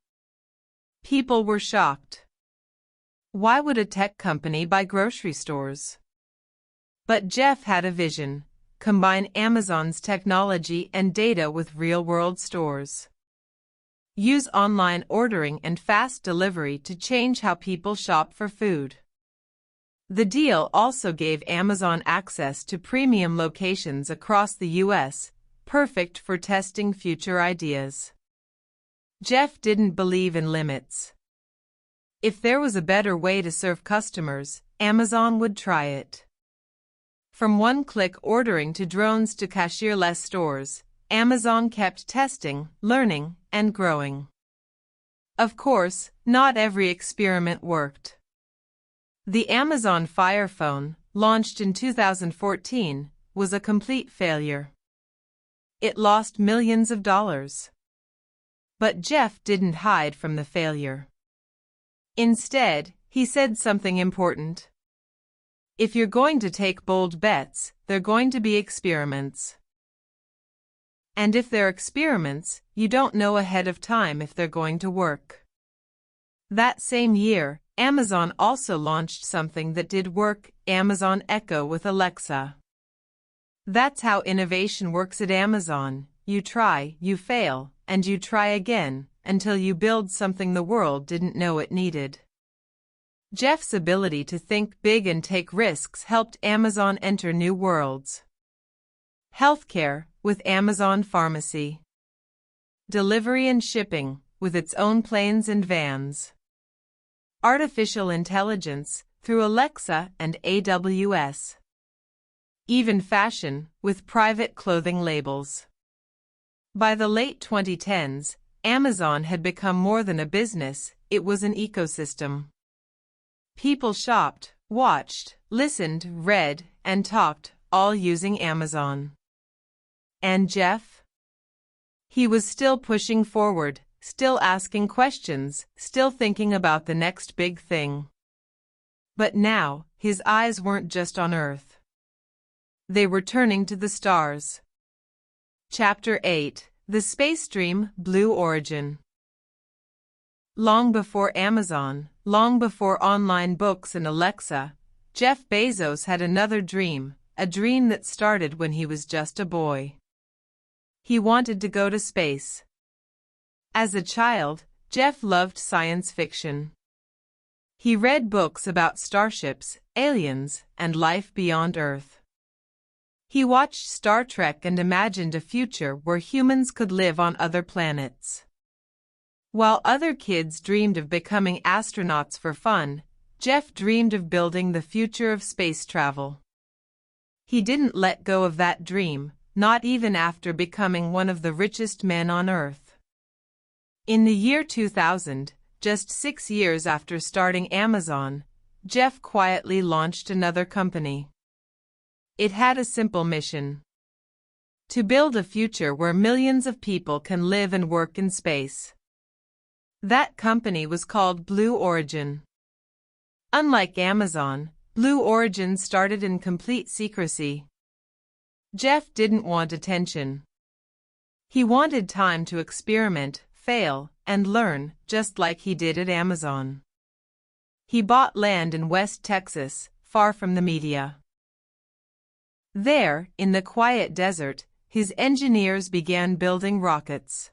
Speaker 2: People were shocked. Why would a tech company buy grocery stores? But Jeff had a vision: combine Amazon's technology and data with real-world stores. Use online ordering and fast delivery to change how people shop for food. The deal also gave Amazon access to premium locations across the U.S., perfect for testing future ideas. Jeff didn't believe in limits. If there was a better way to serve customers, Amazon would try it. From one-click ordering to drones to cashier-less stores, Amazon kept testing, learning, and growing. Of course, not every experiment worked. The Amazon Fire Phone, launched in 2014, was a complete failure. It lost millions of dollars. But Jeff didn't hide from the failure. Instead, he said something important. If you're going to take bold bets, they're going to be experiments. And if they're experiments, you don't know ahead of time if they're going to work. That same year, Amazon also launched something that did work: Amazon Echo with Alexa. That's how innovation works at Amazon. You try, you fail, and you try again, until you build something the world didn't know it needed. Jeff's ability to think big and take risks helped Amazon enter new worlds. Healthcare, with Amazon Pharmacy. Delivery and shipping, with its own planes and vans. Artificial intelligence, through Alexa and AWS. Even fashion, with private clothing labels. By the late 2010s, Amazon had become more than a business, it was an ecosystem. People shopped, watched, listened, read, and talked, all using Amazon. And Jeff? He was still pushing forward, still asking questions, still thinking about the next big thing. But now, his eyes weren't just on Earth. They were turning to the stars. Chapter 8: The Space Dream, Blue Origin. Long before Amazon, long before online books and Alexa, Jeff Bezos had another dream, a dream that started when he was just a boy. He wanted to go to space. As a child, Jeff loved science fiction. He read books about starships, aliens, and life beyond Earth. He watched Star Trek and imagined a future where humans could live on other planets. While other kids dreamed of becoming astronauts for fun, Jeff dreamed of building the future of space travel. He didn't let go of that dream, not even after becoming one of the richest men on Earth. In the year 2000, just 6 years after starting Amazon, Jeff quietly launched another company. It had a simple mission: to build a future where millions of people can live and work in space. That company was called Blue Origin. Unlike Amazon, Blue Origin started in complete secrecy. Jeff didn't want attention. He wanted time to experiment, fail, and learn, just like he did at Amazon. He bought land in West Texas, far from the media. There, in the quiet desert, his engineers began building rockets.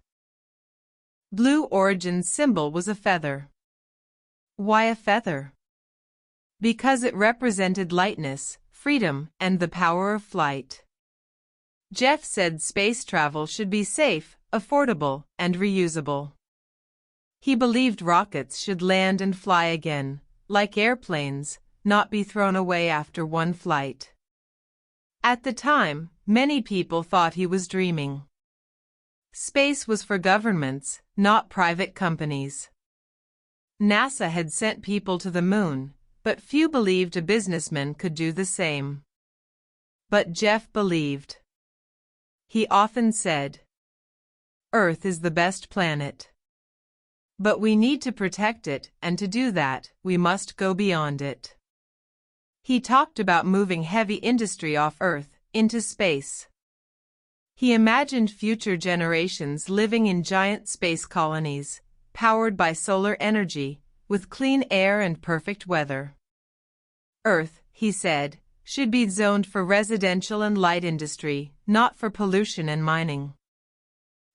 Speaker 2: Blue Origin's symbol was a feather. Why a feather? Because it represented lightness, freedom, and the power of flight. Jeff said space travel should be safe, affordable, and reusable. He believed rockets should land and fly again, like airplanes, not be thrown away after one flight. At the time, many people thought he was dreaming. Space was for governments, not private companies. NASA had sent people to the moon, but few believed a businessman could do the same. But Jeff believed. He often said, "Earth is the best planet. But we need to protect it, and to do that, we must go beyond it." He talked about moving heavy industry off Earth, into space. He imagined future generations living in giant space colonies, powered by solar energy, with clean air and perfect weather. Earth, he said, should be zoned for residential and light industry, not for pollution and mining.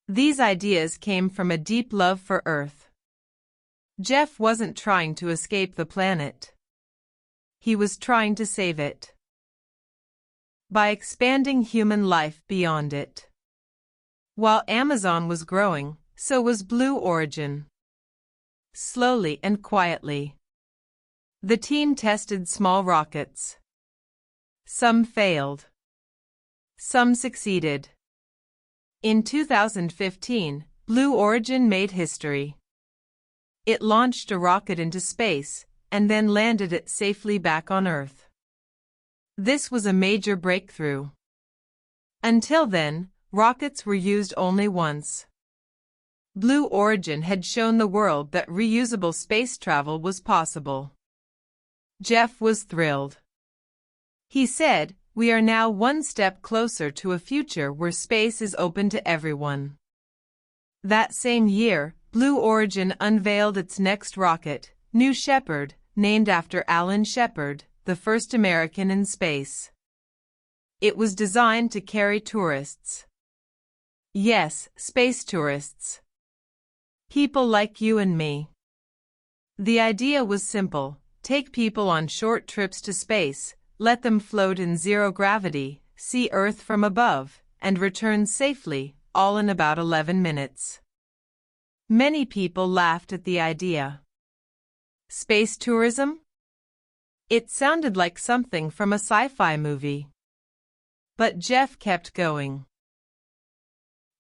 Speaker 2: These ideas came from a deep love for Earth. Jeff wasn't trying to escape the planet. He was trying to save it. By expanding human life beyond it. While Amazon was growing, so was Blue Origin. Slowly and quietly. The team tested small rockets. Some failed. Some succeeded. In 2015, Blue Origin made history. It launched a rocket into space, and then landed it safely back on Earth. This was a major breakthrough. Until then, rockets were used only once. Blue Origin had shown the world that reusable space travel was possible. Jeff was thrilled. He said, "We are now one step closer to a future where space is open to everyone." That same year, Blue Origin unveiled its next rocket, New Shepard, named after Alan Shepard, the first American in space. It was designed to carry tourists. Yes, space tourists. People like you and me. The idea was simple: take people on short trips to space, let them float in zero gravity, see Earth from above, and return safely, all in about 11 minutes. Many people laughed at the idea. Space tourism? It sounded like something from a sci-fi movie. But Jeff kept going.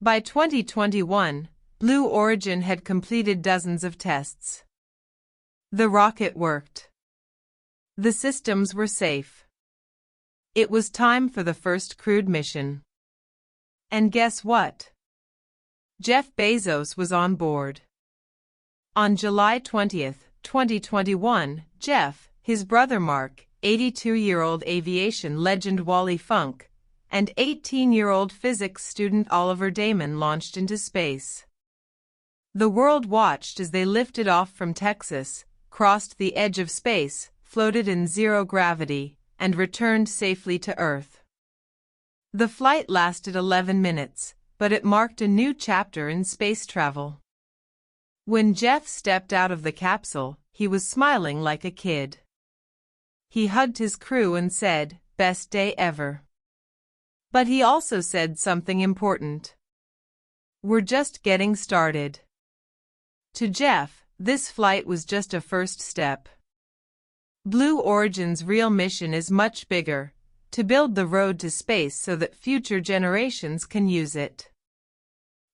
Speaker 2: By 2021, Blue Origin had completed dozens of tests. The rocket worked. The systems were safe. It was time for the first crewed mission. And guess what? Jeff Bezos was on board. On July 20, 2021, Jeff, his brother Mark, 82-year-old aviation legend Wally Funk, and 18-year-old physics student Oliver Damon launched into space. The world watched as they lifted off from Texas, crossed the edge of space, floated in zero gravity, and returned safely to Earth. The flight lasted 11 minutes, but it marked a new chapter in space travel. When Jeff stepped out of the capsule, he was smiling like a kid. He hugged his crew and said, "Best day ever." But he also said something important. "We're just getting started." To Jeff, this flight was just a first step. Blue Origin's real mission is much bigger: to build the road to space so that future generations can use it.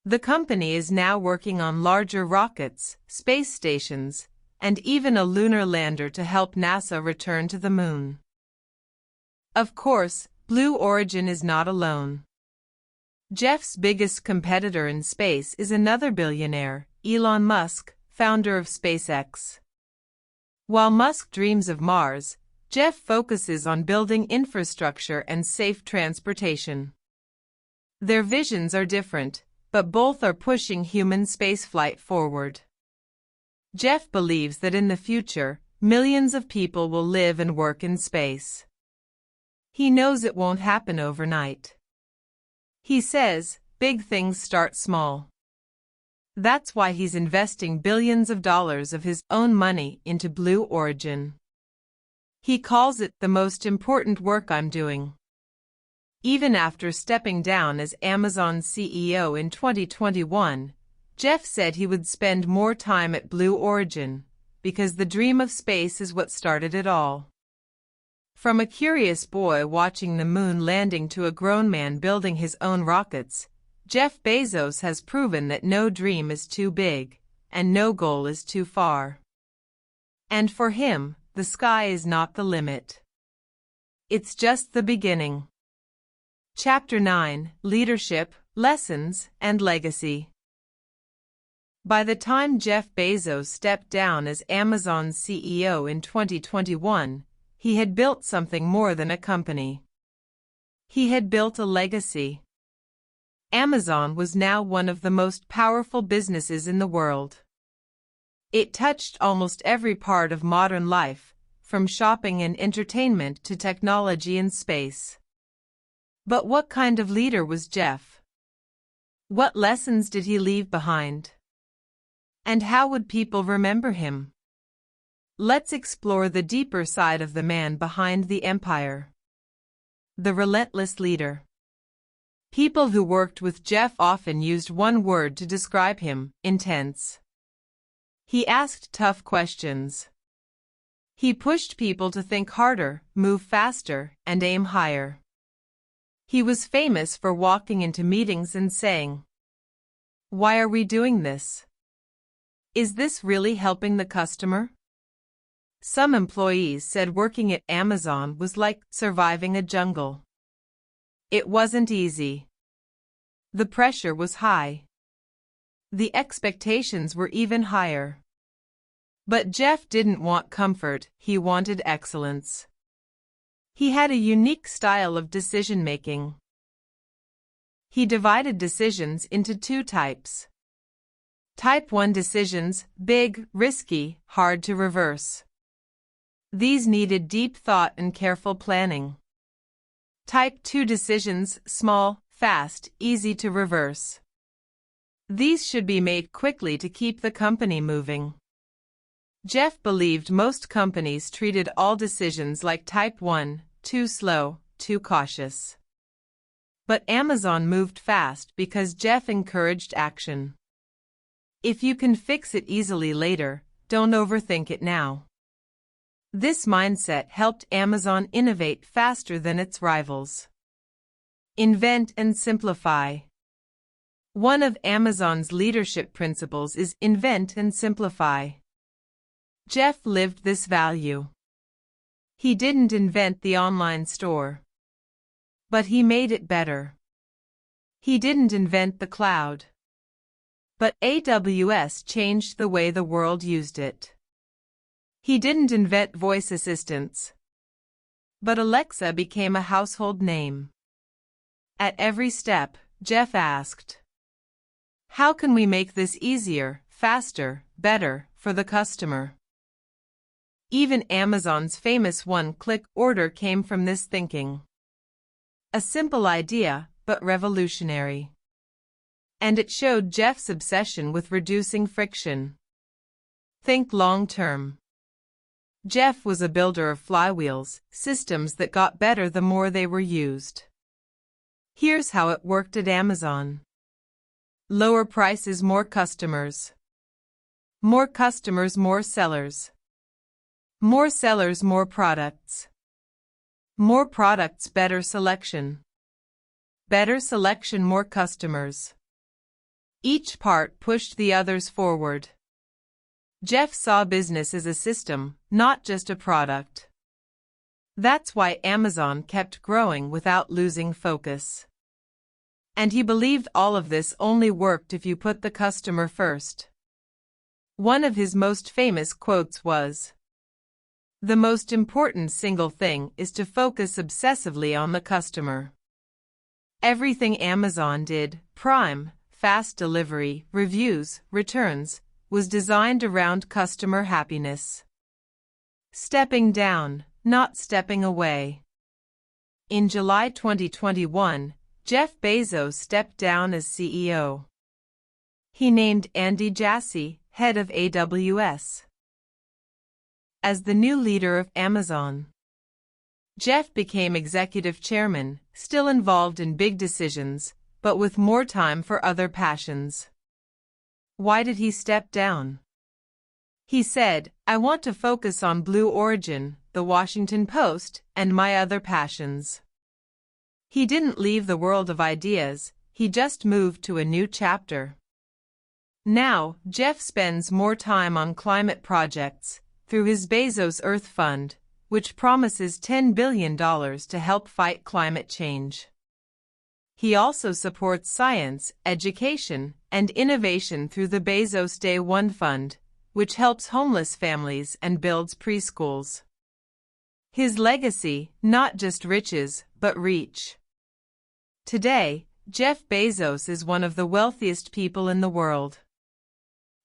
Speaker 2: The company is now working on larger rockets, space stations, and even a lunar lander to help NASA return to the moon. Of course, Blue Origin is not alone. Jeff's biggest competitor in space is another billionaire, Elon Musk, founder of SpaceX. While Musk dreams of Mars, Jeff focuses on building infrastructure and safe transportation. Their visions are different, but both are pushing human spaceflight forward. Jeff believes that in the future, millions of people will live and work in space. He knows it won't happen overnight. He says, big things start small. That's why he's investing billions of dollars of his own money into Blue Origin. He calls it the most important work I'm doing. Even after stepping down as Amazon's CEO in 2021, Jeff said he would spend more time at Blue Origin, because the dream of space is what started it all. From a curious boy watching the moon landing to a grown man building his own rockets, Jeff Bezos has proven that no dream is too big, and no goal is too far. And for him, the sky is not the limit. It's just the beginning. Chapter 9: Leadership, Lessons, and Legacy. By the time Jeff Bezos stepped down as Amazon's CEO in 2021, he had built something more than a company. He had built a legacy. Amazon was now one of the most powerful businesses in the world. It touched almost every part of modern life, from shopping and entertainment to technology and space. But what kind of leader was Jeff? What lessons did he leave behind? And how would people remember him? Let's explore the deeper side of the man behind the empire. The relentless leader. People who worked with Jeff often used one word to describe him: intense. He asked tough questions. He pushed people to think harder, move faster, and aim higher. He was famous for walking into meetings and saying, "Why are we doing this? Is this really helping the customer?" Some employees said working at Amazon was like surviving a jungle. It wasn't easy. The pressure was high. The expectations were even higher. But Jeff didn't want comfort, he wanted excellence. He had a unique style of decision-making. He divided decisions into two types. Type 1 decisions: big, risky, hard to reverse. These needed deep thought and careful planning. Type 2 decisions: small, fast, easy to reverse. These should be made quickly to keep the company moving. Jeff believed most companies treated all decisions like Type 1, too slow, too cautious. But Amazon moved fast because Jeff encouraged action. If you can fix it easily later, don't overthink it now. This mindset helped Amazon innovate faster than its rivals. Invent and simplify. One of Amazon's leadership principles is invent and simplify. Jeff lived this value. He didn't invent the online store, but he made it better. He didn't invent the cloud, but AWS changed the way the world used it. He didn't invent voice assistants, but Alexa became a household name. At every step, Jeff asked, "How can we make this easier, faster, better, for the customer?" Even Amazon's famous one-click order came from this thinking. A simple idea, but revolutionary. And it showed Jeff's obsession with reducing friction. Think long-term. Jeff was a builder of flywheels, systems that got better the more they were used. Here's how it worked at Amazon. Lower prices, more customers. More customers, more sellers. More sellers, more products. More products, better selection. Better selection, more customers. Each part pushed the others forward. Jeff saw business as a system, not just a product. That's why Amazon kept growing without losing focus. And he believed all of this only worked if you put the customer first. One of his most famous quotes was, "The most important single thing is to focus obsessively on the customer." Everything Amazon did, Prime, fast delivery, reviews, returns, was designed around customer happiness. Stepping down, not stepping away. In July 2021, Jeff Bezos stepped down as CEO. He named Andy Jassy, head of AWS, as the new leader of Amazon. Jeff became executive chairman, still involved in big decisions, but with more time for other passions. Why did he step down? He said, "I want to focus on Blue Origin, the Washington Post, and my other passions." He didn't leave the world of ideas, he just moved to a new chapter. Now, Jeff spends more time on climate projects, through his Bezos Earth Fund, which promises $10 billion to help fight climate change. He also supports science, education, and innovation through the Bezos Day One Fund, which helps homeless families and builds preschools. His legacy, not just riches, but reach. Today, Jeff Bezos is one of the wealthiest people in the world.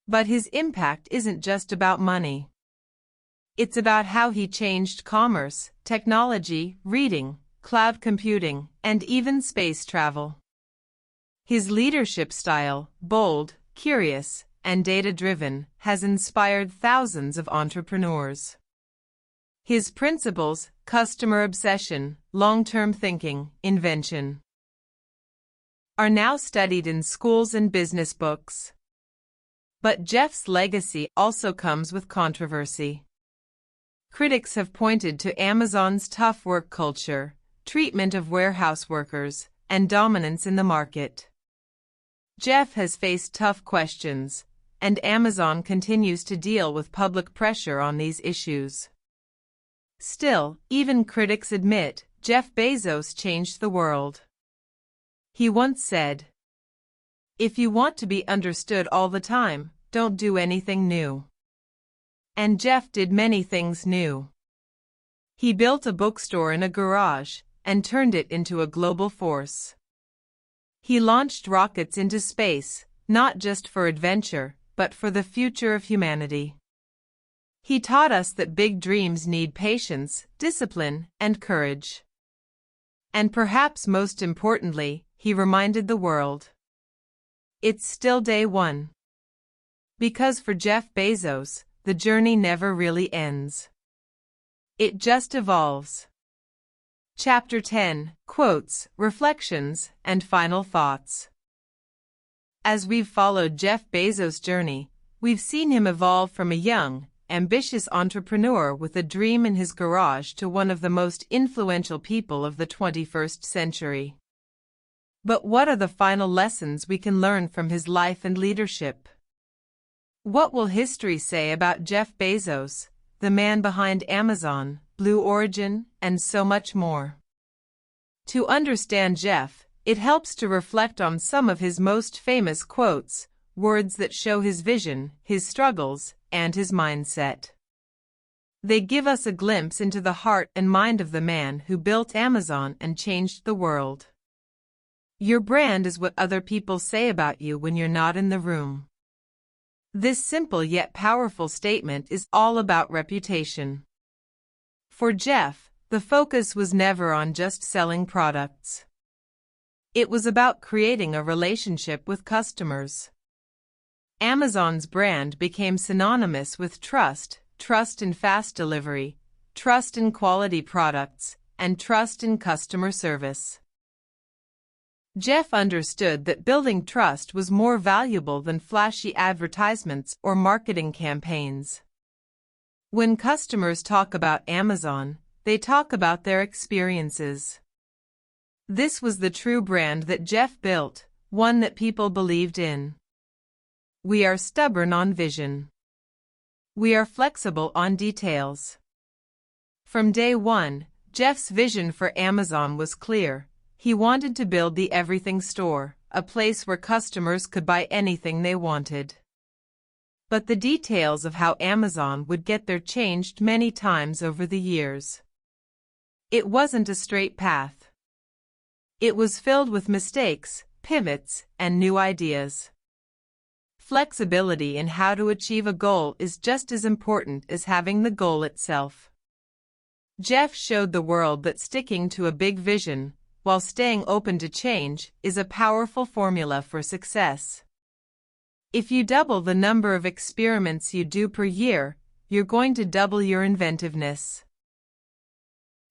Speaker 2: But his impact isn't just about money. It's about how he changed commerce, technology, reading, cloud computing, and even space travel. His leadership style, bold, curious, and data-driven, has inspired thousands of entrepreneurs. His principles, customer obsession, long-term thinking, invention, are now studied in schools and business books. But Jeff's legacy also comes with controversy. Critics have pointed to Amazon's tough work culture, treatment of warehouse workers, and dominance in the market. Jeff has faced tough questions, and Amazon continues to deal with public pressure on these issues. Still, even critics admit Jeff Bezos changed the world. He once said, "If you want to be understood all the time, don't do anything new." And Jeff did many things new. He built a bookstore in a garage and turned it into a global force. He launched rockets into space, not just for adventure, but for the future of humanity. He taught us that big dreams need patience, discipline, and courage. And perhaps most importantly, he reminded the world, it's still day one. Because for Jeff Bezos, the journey never really ends. It just evolves. Chapter 10, Quotes, Reflections, and Final Thoughts. As we've followed Jeff Bezos' journey, we've seen him evolve from a young, ambitious entrepreneur with a dream in his garage to one of the most influential people of the 21st century. But what are the final lessons we can learn from his life and leadership? What will history say about Jeff Bezos, the man behind Amazon, Blue Origin, and so much more? To understand Jeff, it helps to reflect on some of his most famous quotes, words that show his vision, his struggles, and his mindset. They give us a glimpse into the heart and mind of the man who built Amazon and changed the world. Your brand is what other people say about you when you're not in the room. This simple yet powerful statement is all about reputation. For Jeff, the focus was never on just selling products. It was about creating a relationship with customers. Amazon's brand became synonymous with trust, trust in fast delivery, trust in quality products, and trust in customer service. Jeff understood that building trust was more valuable than flashy advertisements or marketing campaigns. When customers talk about Amazon, they talk about their experiences. This was the true brand that Jeff built, one that people believed in. We are stubborn on vision. We are flexible on details. From day one, Jeff's vision for Amazon was clear. He wanted to build the everything store, a place where customers could buy anything they wanted. But the details of how Amazon would get there changed many times over the years. It wasn't a straight path. It was filled with mistakes, pivots, and new ideas. Flexibility in how to achieve a goal is just as important as having the goal itself. Jeff showed the world that sticking to a big vision, while staying open to change, is a powerful formula for success. If you double the number of experiments you do per year, you're going to double your inventiveness.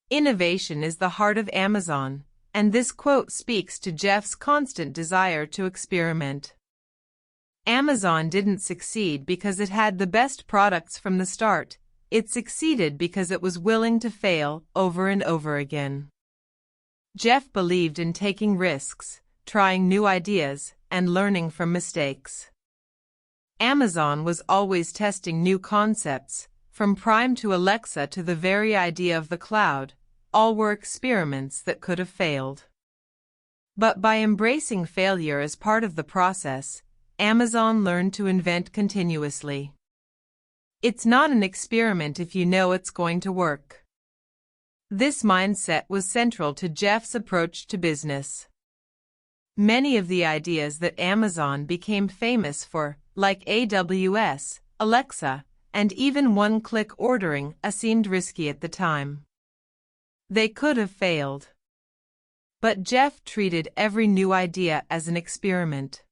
Speaker 2: Innovation is the heart of Amazon, and this quote speaks to Jeff's constant desire to experiment. Amazon didn't succeed because it had the best products from the start. It succeeded because it was willing to fail over and over again. Jeff believed in taking risks, trying new ideas, and learning from mistakes. Amazon was always testing new concepts, from Prime to Alexa to the very idea of the cloud. All were experiments that could have failed. But by embracing failure as part of the process, Amazon learned to invent continuously. It's not an experiment if you know it's going to work. This mindset was central to Jeff's approach to business. Many of the ideas that Amazon became famous for, like AWS, Alexa, and even one-click ordering, seemed risky at the time. They could have failed. But Jeff treated every new idea as an experiment.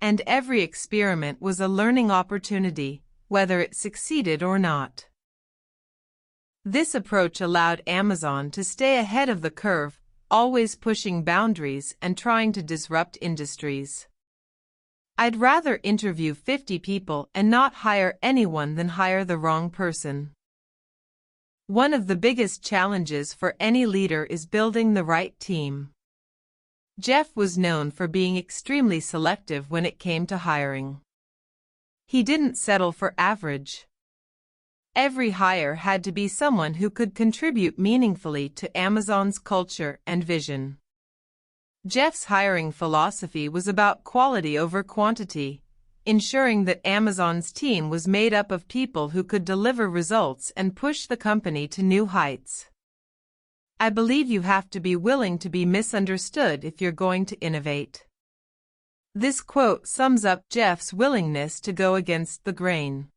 Speaker 2: And every experiment was a learning opportunity, whether it succeeded or not. This approach allowed Amazon to stay ahead of the curve, always pushing boundaries and trying to disrupt industries. I'd rather interview 50 people and not hire anyone than hire the wrong person. One of the biggest challenges for any leader is building the right team. Jeff was known for being extremely selective when it came to hiring. He didn't settle for average. Every hire had to be someone who could contribute meaningfully to Amazon's culture and vision. Jeff's hiring philosophy was about quality over quantity, ensuring that Amazon's team was made up of people who could deliver results and push the company to new heights. I believe you have to be willing to be misunderstood if you're going to innovate. This quote sums up Jeff's willingness to go against the grain.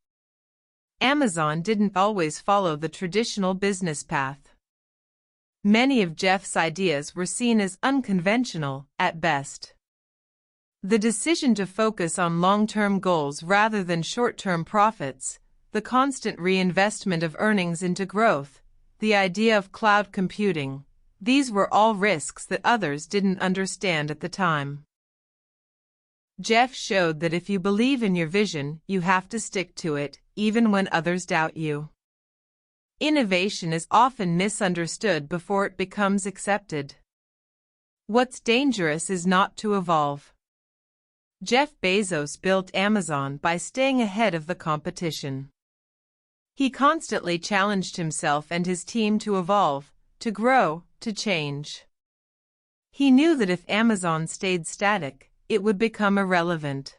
Speaker 2: Amazon didn't always follow the traditional business path. Many of Jeff's ideas were seen as unconventional, at best. The decision to focus on long-term goals rather than short-term profits, the constant reinvestment of earnings into growth, the idea of cloud computing, these were all risks that others didn't understand at the time. Jeff showed that if you believe in your vision, you have to stick to it, even when others doubt you. Innovation is often misunderstood before it becomes accepted. What's dangerous is not to evolve. Jeff Bezos built Amazon by staying ahead of the competition. He constantly challenged himself and his team to evolve, to grow, to change. He knew that if Amazon stayed static, it would become irrelevant.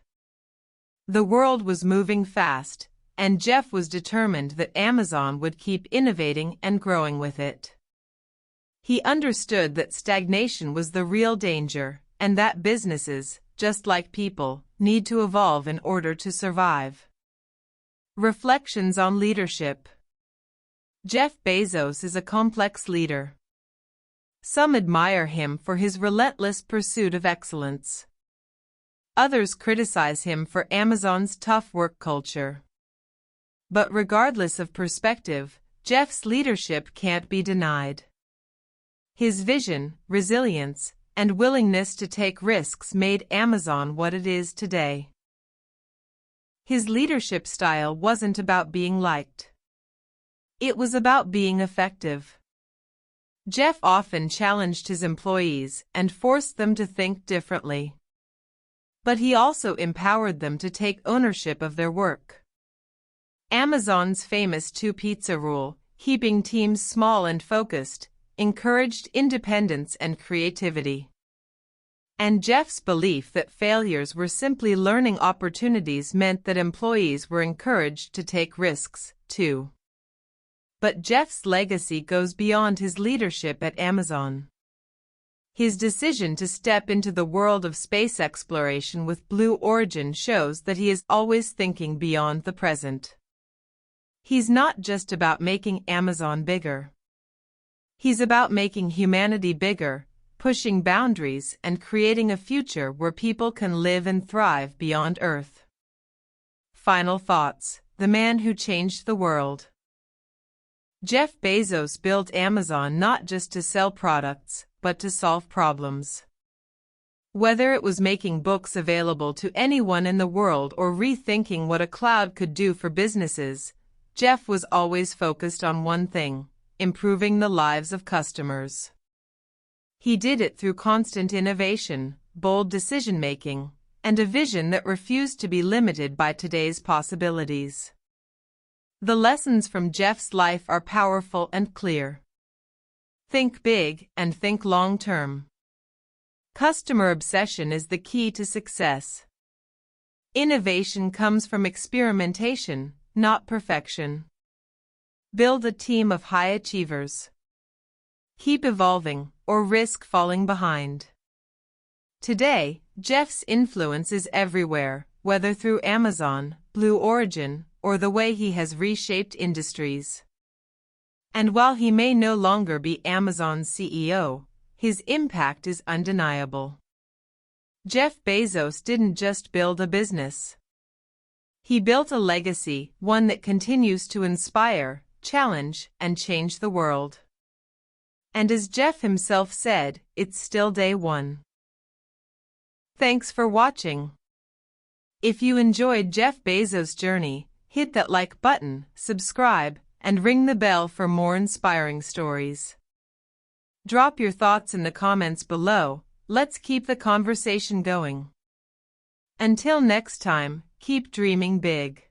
Speaker 2: The world was moving fast, and Jeff was determined that Amazon would keep innovating and growing with it. He understood that stagnation was the real danger, and that businesses, just like people, need to evolve in order to survive. Reflections on leadership. Jeff Bezos is a complex leader. Some admire him for his relentless pursuit of excellence. Others criticize him for Amazon's tough work culture. But regardless of perspective, Jeff's leadership can't be denied. His vision, resilience, and willingness to take risks made Amazon what it is today. His leadership style wasn't about being liked. It was about being effective. Jeff often challenged his employees and forced them to think differently. But he also empowered them to take ownership of their work. Amazon's famous two-pizza rule, keeping teams small and focused, encouraged independence and creativity. And Jeff's belief that failures were simply learning opportunities meant that employees were encouraged to take risks, too. But Jeff's legacy goes beyond his leadership at Amazon. His decision to step into the world of space exploration with Blue Origin shows that he is always thinking beyond the present. He's not just about making Amazon bigger. He's about making humanity bigger, pushing boundaries and creating a future where people can live and thrive beyond Earth. Final thoughts: the man who changed the world. Jeff Bezos built Amazon not just to sell products, but to solve problems. Whether it was making books available to anyone in the world or rethinking what a cloud could do for businesses, Jeff was always focused on one thing: improving the lives of customers. He did it through constant innovation, bold decision-making, and a vision that refused to be limited by today's possibilities. The lessons from Jeff's life are powerful and clear. Think big and think long-term. Customer obsession is the key to success. Innovation comes from experimentation, not perfection. Build a team of high achievers. Keep evolving, or risk falling behind. Today, Jeff's influence is everywhere, whether through Amazon, Blue Origin, or the way he has reshaped industries. And while he may no longer be Amazon's CEO, his impact is undeniable. Jeff Bezos didn't just build a business. He built a legacy, one that continues to inspire, challenge, and change the world. And as Jeff himself said, it's still day one. Thanks for watching. If you enjoyed Jeff Bezos' journey, hit that like button, subscribe, and ring the bell for more inspiring stories. Drop your thoughts in the comments below. Let's keep the conversation going. Until next time, keep dreaming big.